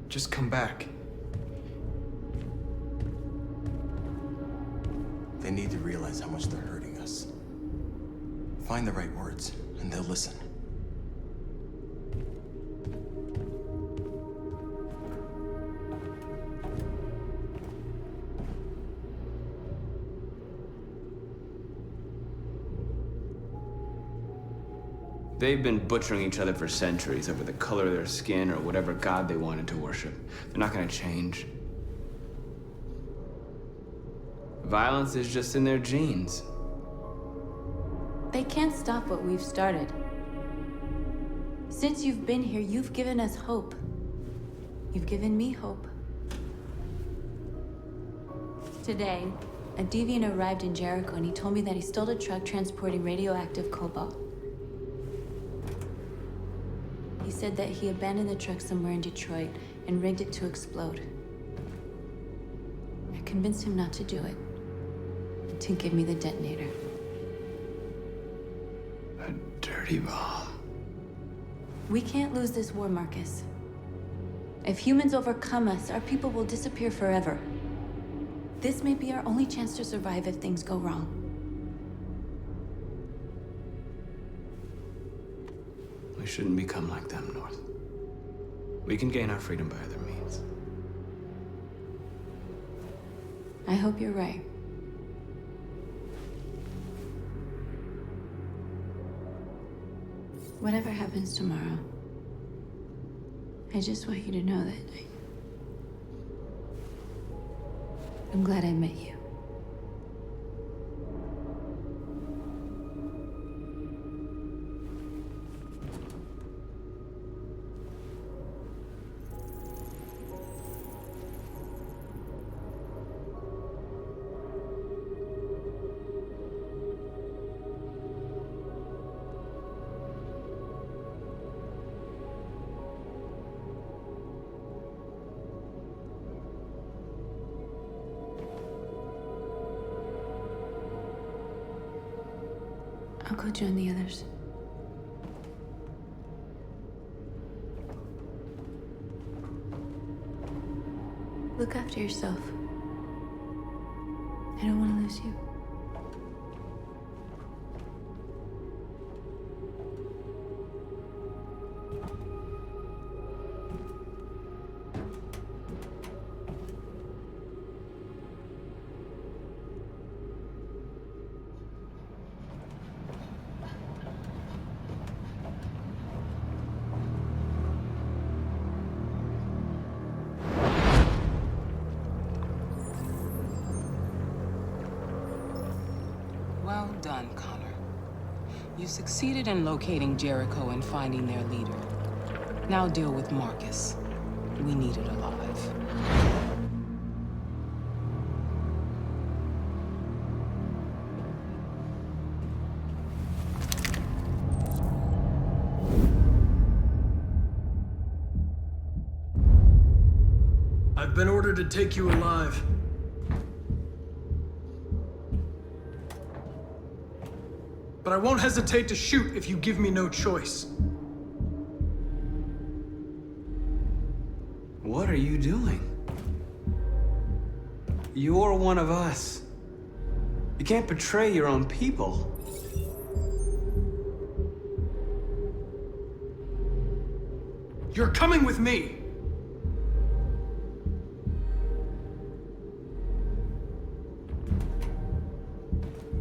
Just come back. They need to realize how much they're hurting us. Find the right words, and they'll listen. They've been butchering each other for centuries over the color of their skin or whatever god they wanted to worship. They're not gonna change. Violence is just in their genes. They can't stop what we've started. Since you've been here, you've given us hope. You've given me hope. Today, a deviant arrived in Jericho and he told me that he stole a truck transporting radioactive cobalt. He said that he abandoned the truck somewhere in Detroit and rigged it to explode. I convinced him not to do it, and to give me the detonator. A dirty ball. We can't lose this war, Marcus. If humans overcome us, our people will disappear forever. This may be our only chance to survive if things go wrong. We shouldn't become like them, North. We can gain our freedom by other means. I hope you're right. Whatever happens tomorrow, I just want you to know that I'm glad I met you. I'll go join the others. Look after yourself. I don't want to lose you. Well done, Connor. You succeeded in locating Jericho and finding their leader. Now deal with Marcus. We need it alive. I've been ordered to take you alive. But I won't hesitate to shoot if you give me no choice. What are you doing? You're one of us. You can't betray your own people. You're coming with me!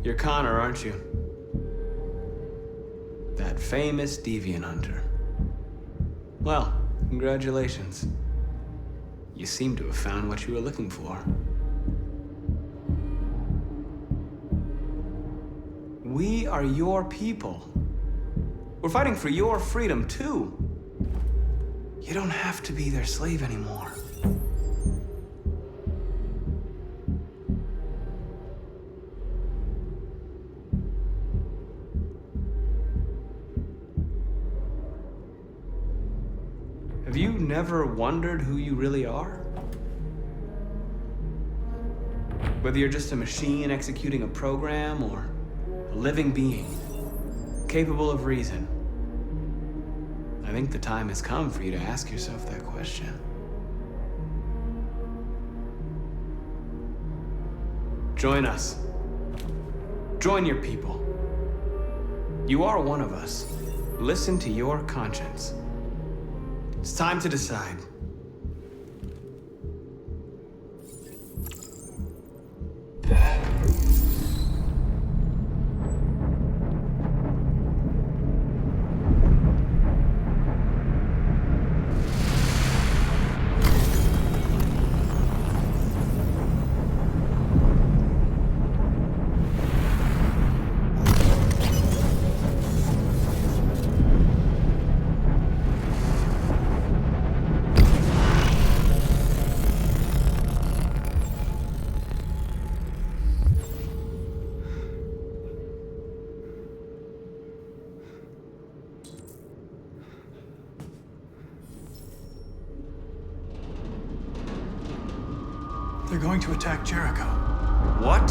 You're Connor, aren't you? That famous deviant hunter. Well, congratulations. You seem to have found what you were looking for. We are your people. We're fighting for your freedom, too. You don't have to be their slave anymore. Have you never wondered who you really are? Whether you're just a machine executing a program or a living being, capable of reason. I think the time has come for you to ask yourself that question. Join us. Join your people. You are one of us. Listen to your conscience. It's time to decide. They're going to attack Jericho. What?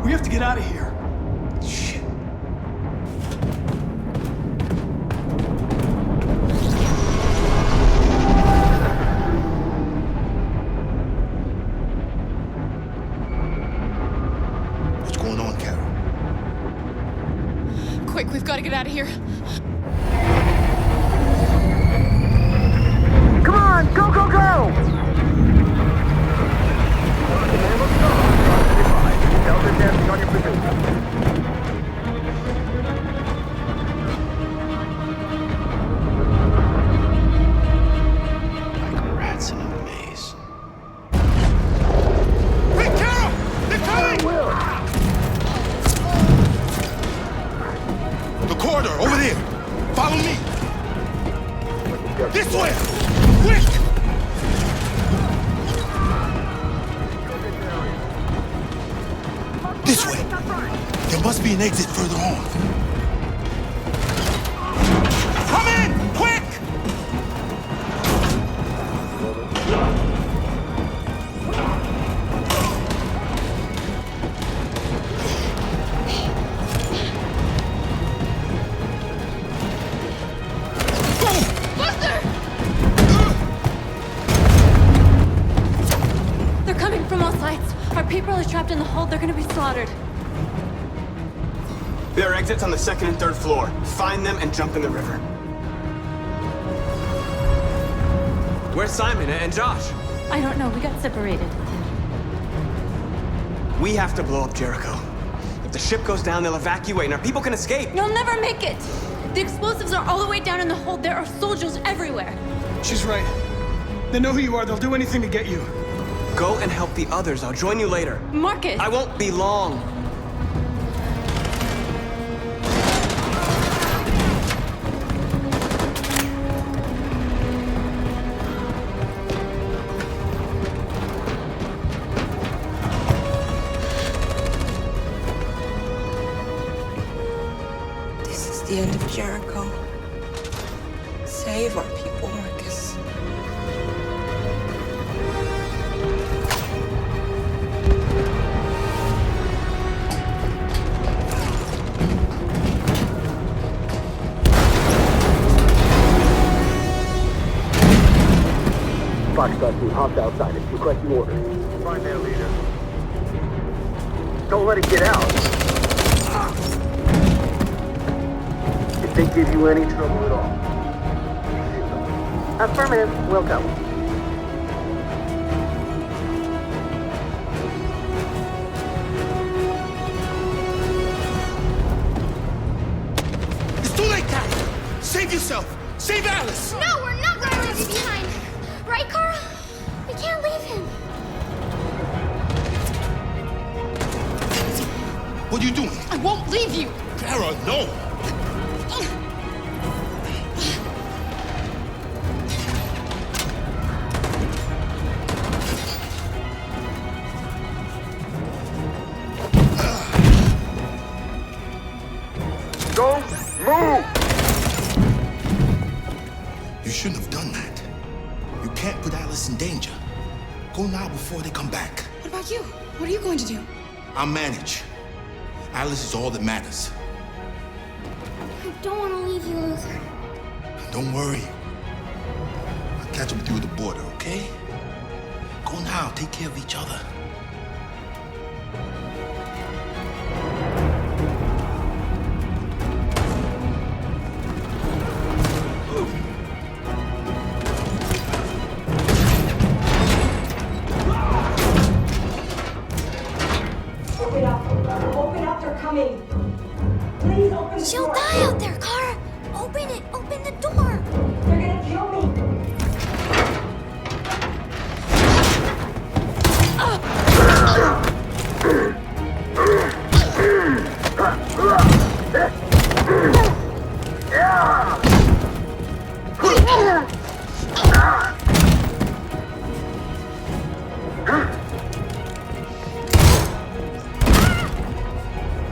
We have to get out of here. Shit. What's going on, Carol? Quick, we've got to get out of here. Come on, go, go, go! Delta dancing on your position. Like rats in a maze. Hey, Carol! They're coming! The corridor, over there. Follow me. This way! Quick! This way. There must be an exit further on. Come in! Quick! They're coming from all sides. Our people are trapped in the hold. They're gonna be slaughtered. There are exits on the second and third floor. Find them and jump in the river. Where's Simon and Josh? I don't know. We got separated. We have to blow up Jericho. If the ship goes down, they'll evacuate and our people can escape. You'll never make it! The explosives are all the way down in the hold. There are soldiers everywhere. She's right. They know who you are. They'll do anything to get you. Go and help the others. I'll join you later. Marcus! I won't be long. This is the end of Jericho. Save our people, Marcus. Foxtrot team hopped outside and requesting orders. Find their leader. Don't let it get out. give you any trouble at all. Affirmative. We'll go. It's too late, Kat! Save yourself! Save Alice! No, we're not going to leave you behind. Right, Kara? We can't leave him. What are you doing? I won't leave you. Kara, no! Don't move! You shouldn't have done that. You can't put Alice in danger. Go now before they come back. What about you? What are you going to do? I'll manage. Alice is all that matters. I don't want to leave you, Luther. Don't worry. I'll catch up with you at the border, okay? Go now. Take care of each other. She'll die out there, Kara. Open it. Open the door. They're gonna kill me.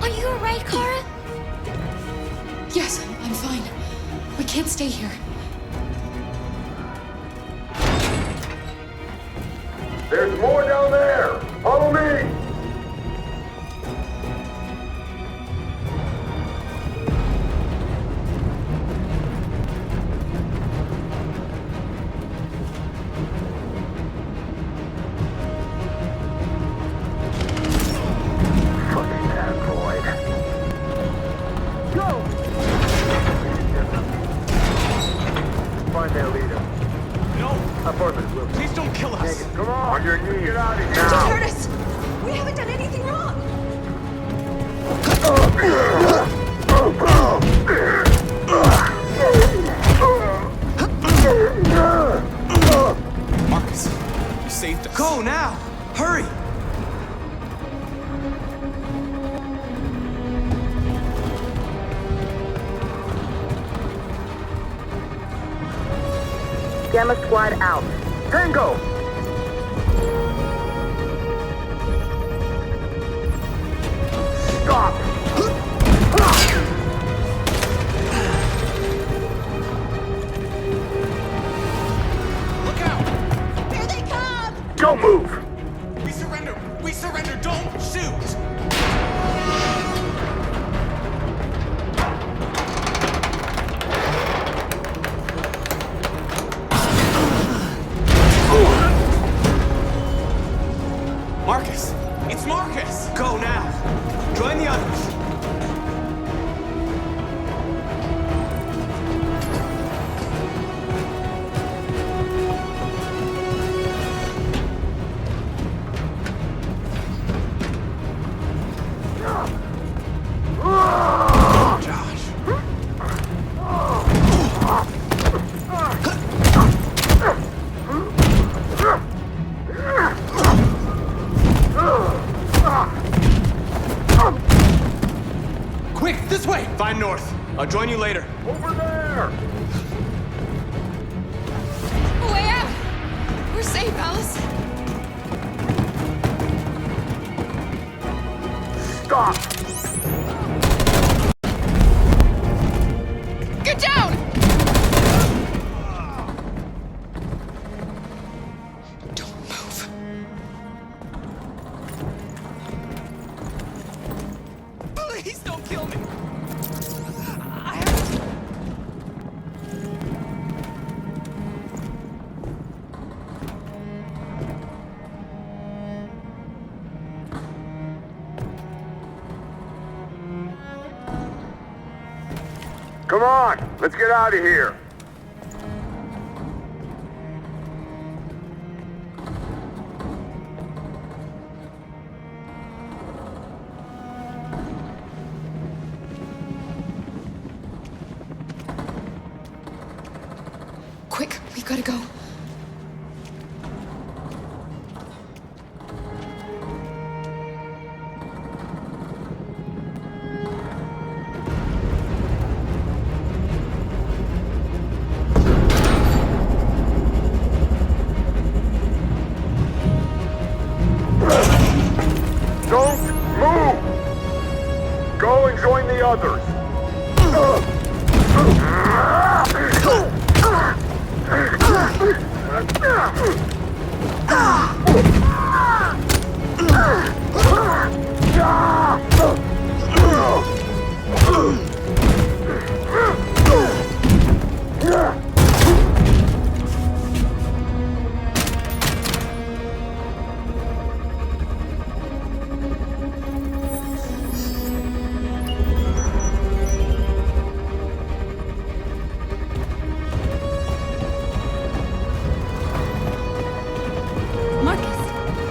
Are you alright, Kara? Yes, I'm fine. We can't stay here. There's more down there! Follow me! Fucking android. Go! Find their leader. No! Affirmative, Will. Please don't kill us! Come on! On your knees! Get out of here! Just hurt us! We haven't done anything wrong! Marcus, you saved us. Go now! Hurry! Gamma Squad out. Tango! Stop! Look out! Here they come! Don't move! We surrender! We surrender! Don't shoot! Marcus! It's Marcus! Go now! Join the others! Quick, this way! Find North. I'll join you later. Over there! Way out! We're safe, Alice. Stop! Get down! Don't move. Please don't kill me! Come on, let's get out of here. Quick, we gotta go. Don't move! Go and join the others.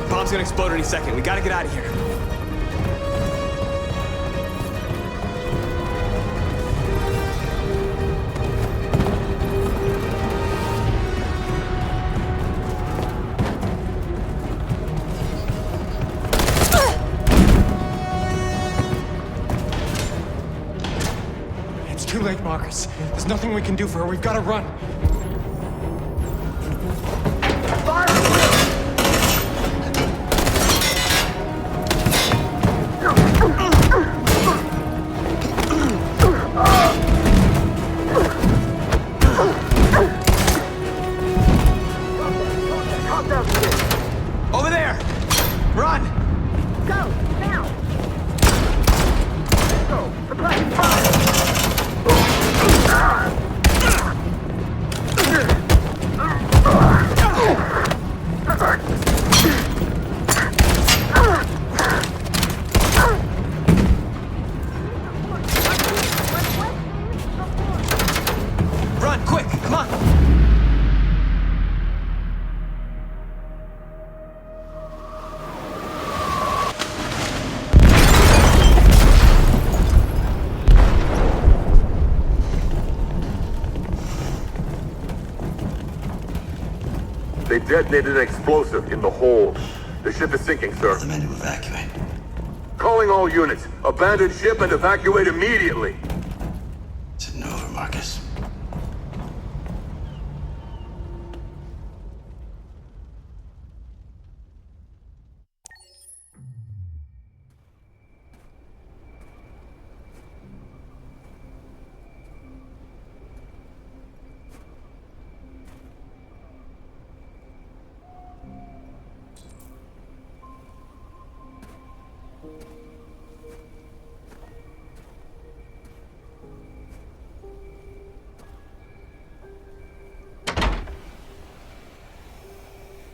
Bomb's gonna explode any second. We gotta get out of here. It's too late, Markus. There's nothing we can do for her. We've got to run. Over there! Run! Go, now! Go, supply fire! Run, quick! Come on! They detonated an explosive in the hold. The ship is sinking, sir. The men to evacuate. Calling all units. Abandon ship and evacuate immediately. It's an over, Markus.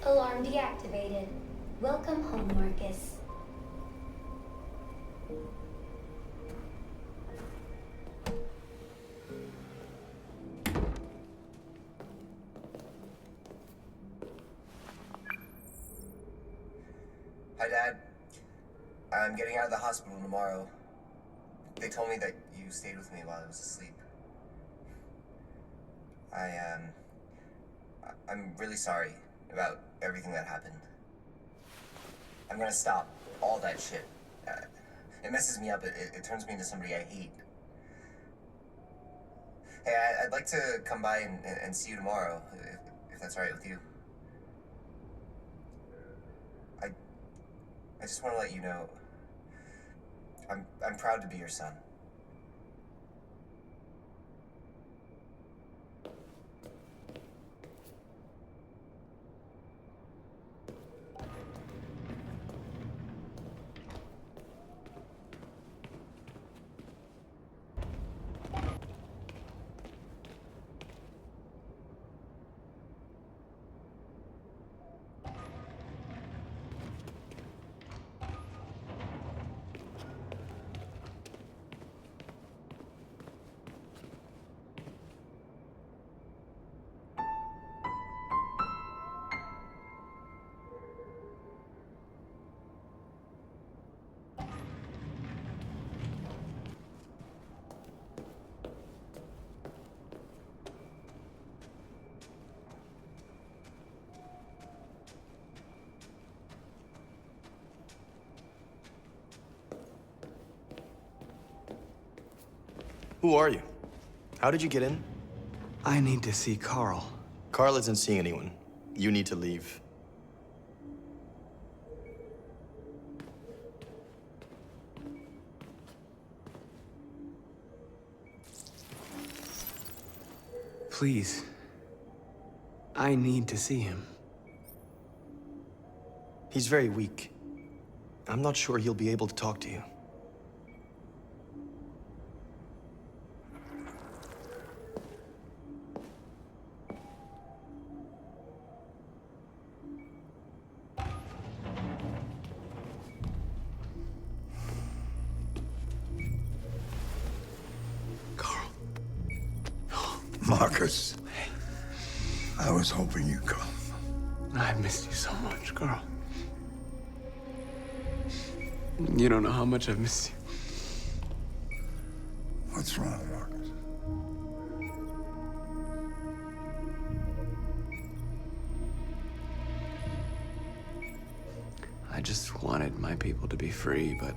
Alarm deactivated. Welcome home, Markus. Hi, Dad. I'm getting out of the hospital tomorrow. They told me that you stayed with me while I was asleep. I'm really sorry about everything that happened. I'm gonna stop all that shit. It messes me up. It turns me into somebody I hate. Hey, I'd like to come by and see you tomorrow, if that's all right with you. I just want to let you know, I'm proud to be your son. Who are you? How did you get in? I need to see Carl. Carl isn't seeing anyone. You need to leave. Please. I need to see him. He's very weak. I'm not sure he'll be able to talk to you. Markus. I was hoping you'd come. I've missed you so much, Carl. You don't know how much I've missed you. What's wrong, Markus? I just wanted my people to be free, but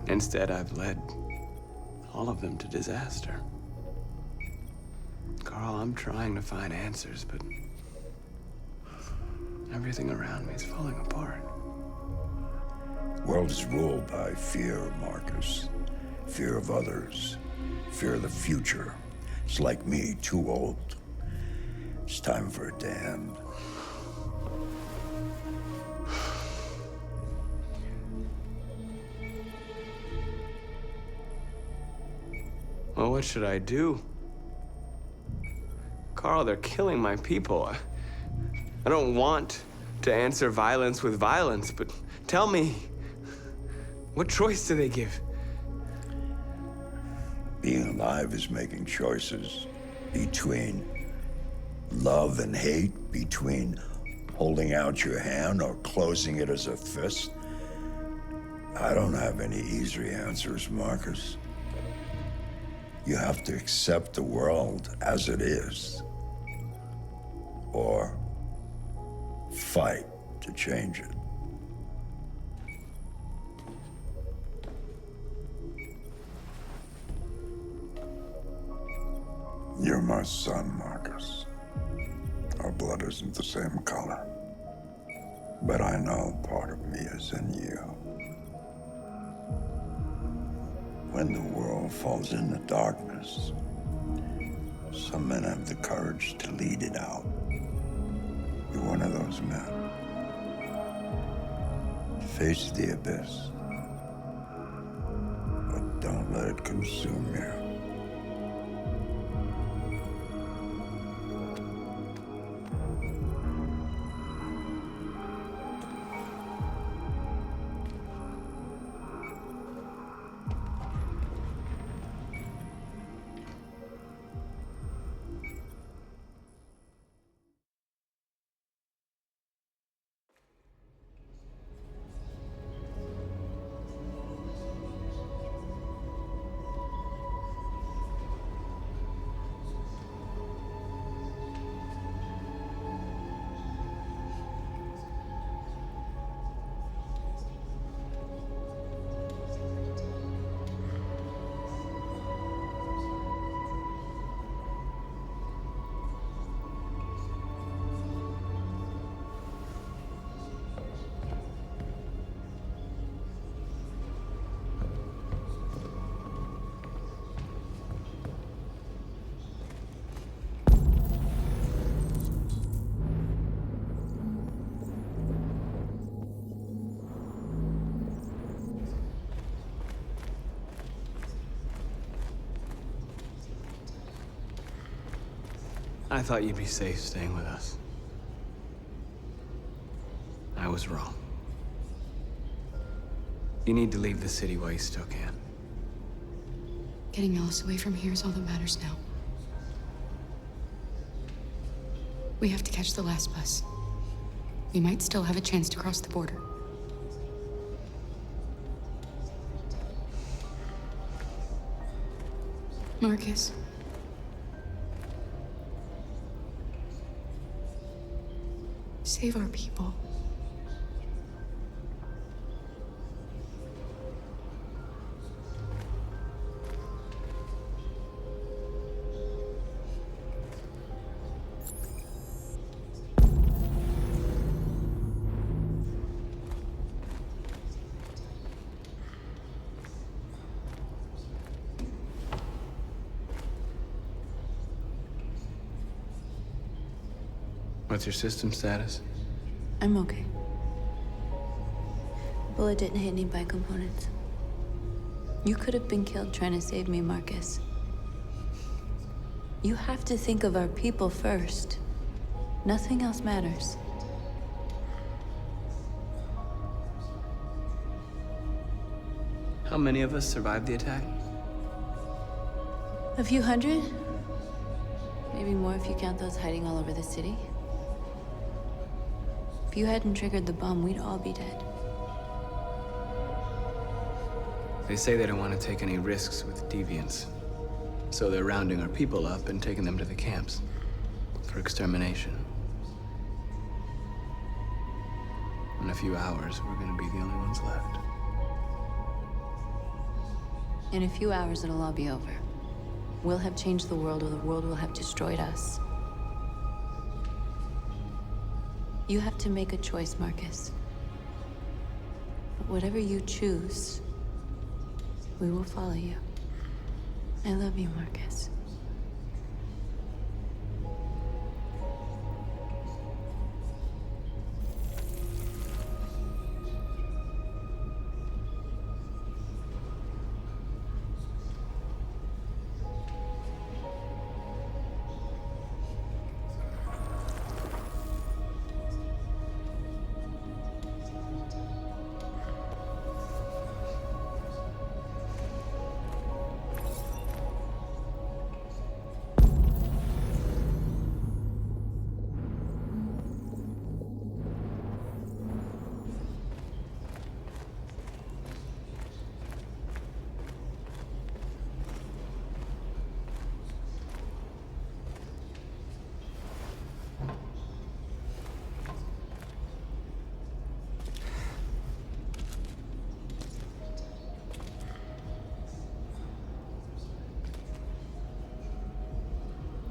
instead I've led all of them to disaster. Carl, I'm trying to find answers, but everything around me is falling apart. The world is ruled by fear, Markus. Fear of others. Fear of the future. It's like me, too old. It's time for it to end. Well, what should I do? Carl, they're killing my people. I don't want to answer violence with violence, but tell me, what choice do they give? Being alive is making choices between love and hate, between holding out your hand or closing it as a fist. I don't have any easy answers, Markus. You have to accept the world as it is, or fight to change it. You're my son, Markus. Our blood isn't the same color, but I know part of me is in you. When the world falls into darkness, some men have the courage to lead it out. You're one of those men. Face the abyss, but don't let it consume you. I thought you'd be safe staying with us. I was wrong. You need to leave the city while you still can. Getting Alice away from here is all that matters now. We have to catch the last bus. We might still have a chance to cross the border. Markus. Save our people. What's your system status? I'm okay. Bullet didn't hit any bike components. You could have been killed trying to save me, Marcus. You have to think of our people first. Nothing else matters. How many of us survived the attack? A few hundred? Maybe more if you count those hiding all over the city. If you hadn't triggered the bomb, we'd all be dead. They say they don't want to take any risks with deviants. So they're rounding our people up and taking them to the camps for extermination. In a few hours, we're gonna be the only ones left. In a few hours, it'll all be over. We'll have changed the world, or the world will have destroyed us. You have to make a choice, Marcus. But whatever you choose, we will follow you. I love you, Marcus.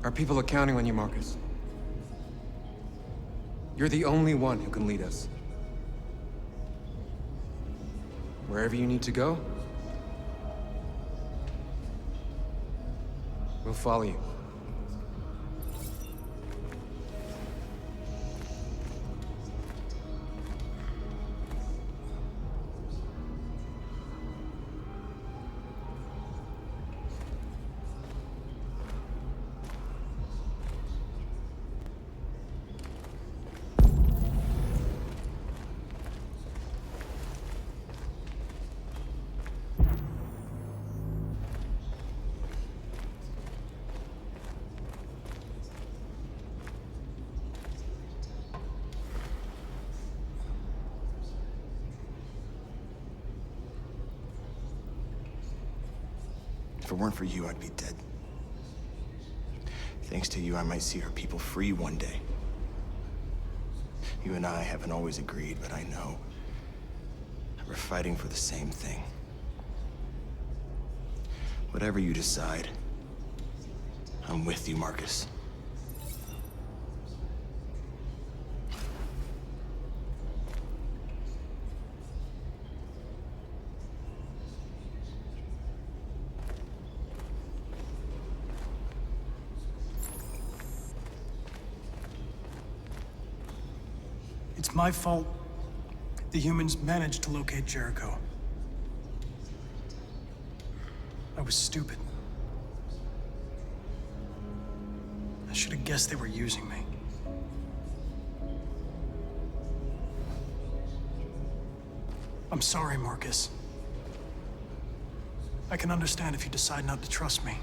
Our people are counting on you, Marcus. You're the only one who can lead us. Wherever you need to go, we'll follow you. If it weren't for you, I'd be dead. Thanks to you, I might see our people free one day. You and I haven't always agreed, but I know we're fighting for the same thing. Whatever you decide, I'm with you, Marcus. It's my fault the humans managed to locate Jericho. I was stupid. I should have guessed they were using me. I'm sorry, Marcus. I can understand if you decide not to trust me.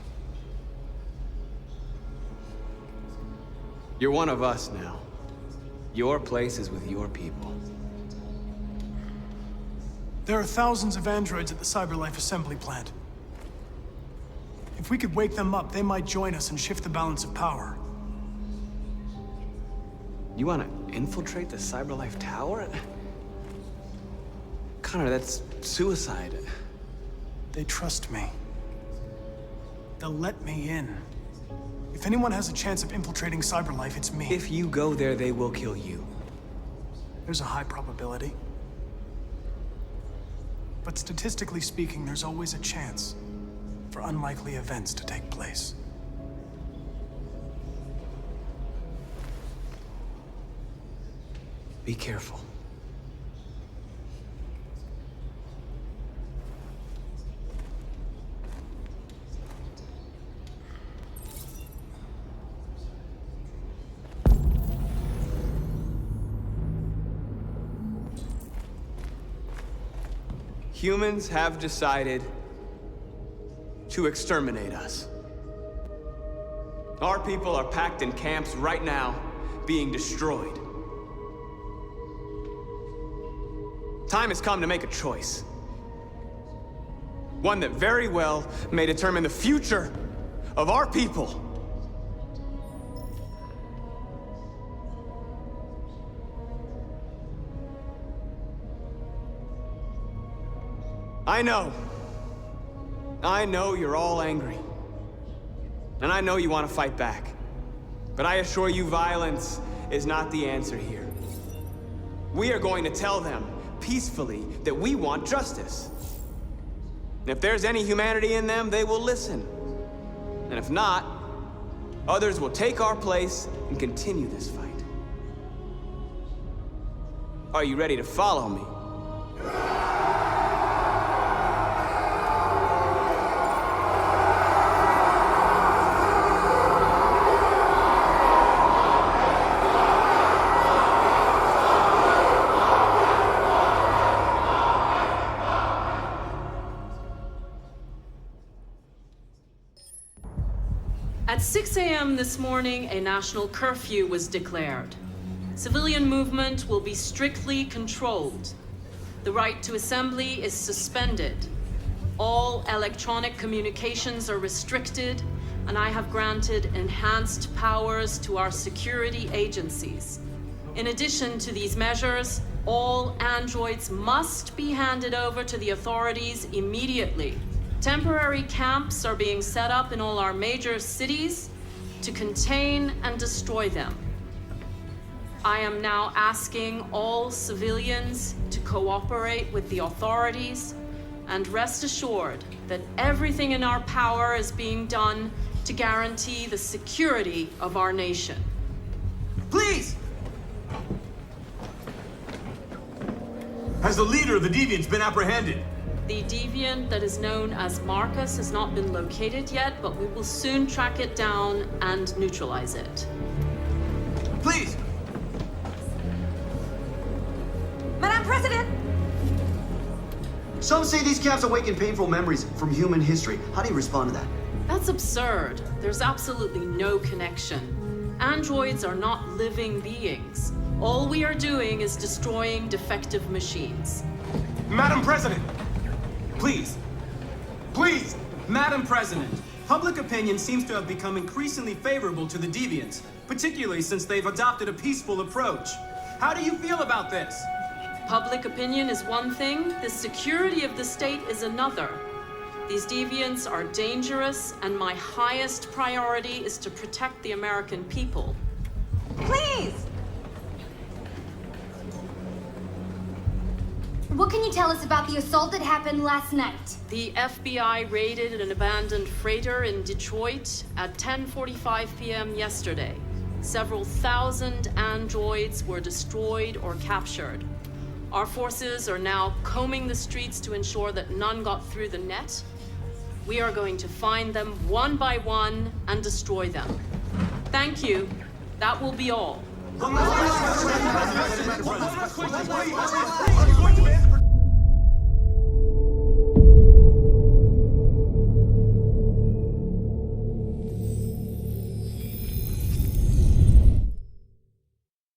You're one of us now. Your place is with your people. There are thousands of androids at the CyberLife assembly plant. If we could wake them up, they might join us and shift the balance of power. You want to infiltrate the CyberLife tower? Connor, that's suicide. They trust me. They'll let me in. If anyone has a chance of infiltrating CyberLife, it's me. If you go there, they will kill you. There's a high probability. But statistically speaking, there's always a chance for unlikely events to take place. Be careful. Humans have decided to exterminate us. Our people are packed in camps right now, being destroyed. Time has come to make a choice. One that very well may determine the future of our people. I know you're all angry. And I know you want to fight back. But I assure you, violence is not the answer here. We are going to tell them, peacefully, that we want justice. And if there's any humanity in them, they will listen. And if not, others will take our place and continue this fight. Are you ready to follow me? At 6 a.m. this morning, a national curfew was declared. Civilian movement will be strictly controlled. The right to assembly is suspended. All electronic communications are restricted, and I have granted enhanced powers to our security agencies. In addition to these measures, all androids must be handed over to the authorities immediately. Temporary camps are being set up in all our major cities to contain and destroy them. I am now asking all civilians to cooperate with the authorities and rest assured that everything in our power is being done to guarantee the security of our nation. Please! Has the leader of the Deviants been apprehended? The deviant that is known as Markus has not been located yet, but we will soon track it down and neutralize it. Please! Madam President! Some say these camps awaken painful memories from human history. How do you respond to that? That's absurd. There's absolutely no connection. Androids are not living beings. All we are doing is destroying defective machines. Madam President! Please, please, Madam President, public opinion seems to have become increasingly favorable to the Deviants, particularly since they've adopted a peaceful approach. How do you feel about this? Public opinion is one thing, the security of the state is another. These Deviants are dangerous, and my highest priority is to protect the American people. Please! What can you tell us about the assault that happened last night? The FBI raided an abandoned freighter in Detroit at 10:45 p.m. yesterday. Several thousand androids were destroyed or captured. Our forces are now combing the streets to ensure that none got through the net. We are going to find them one by one and destroy them. Thank you. That will be all.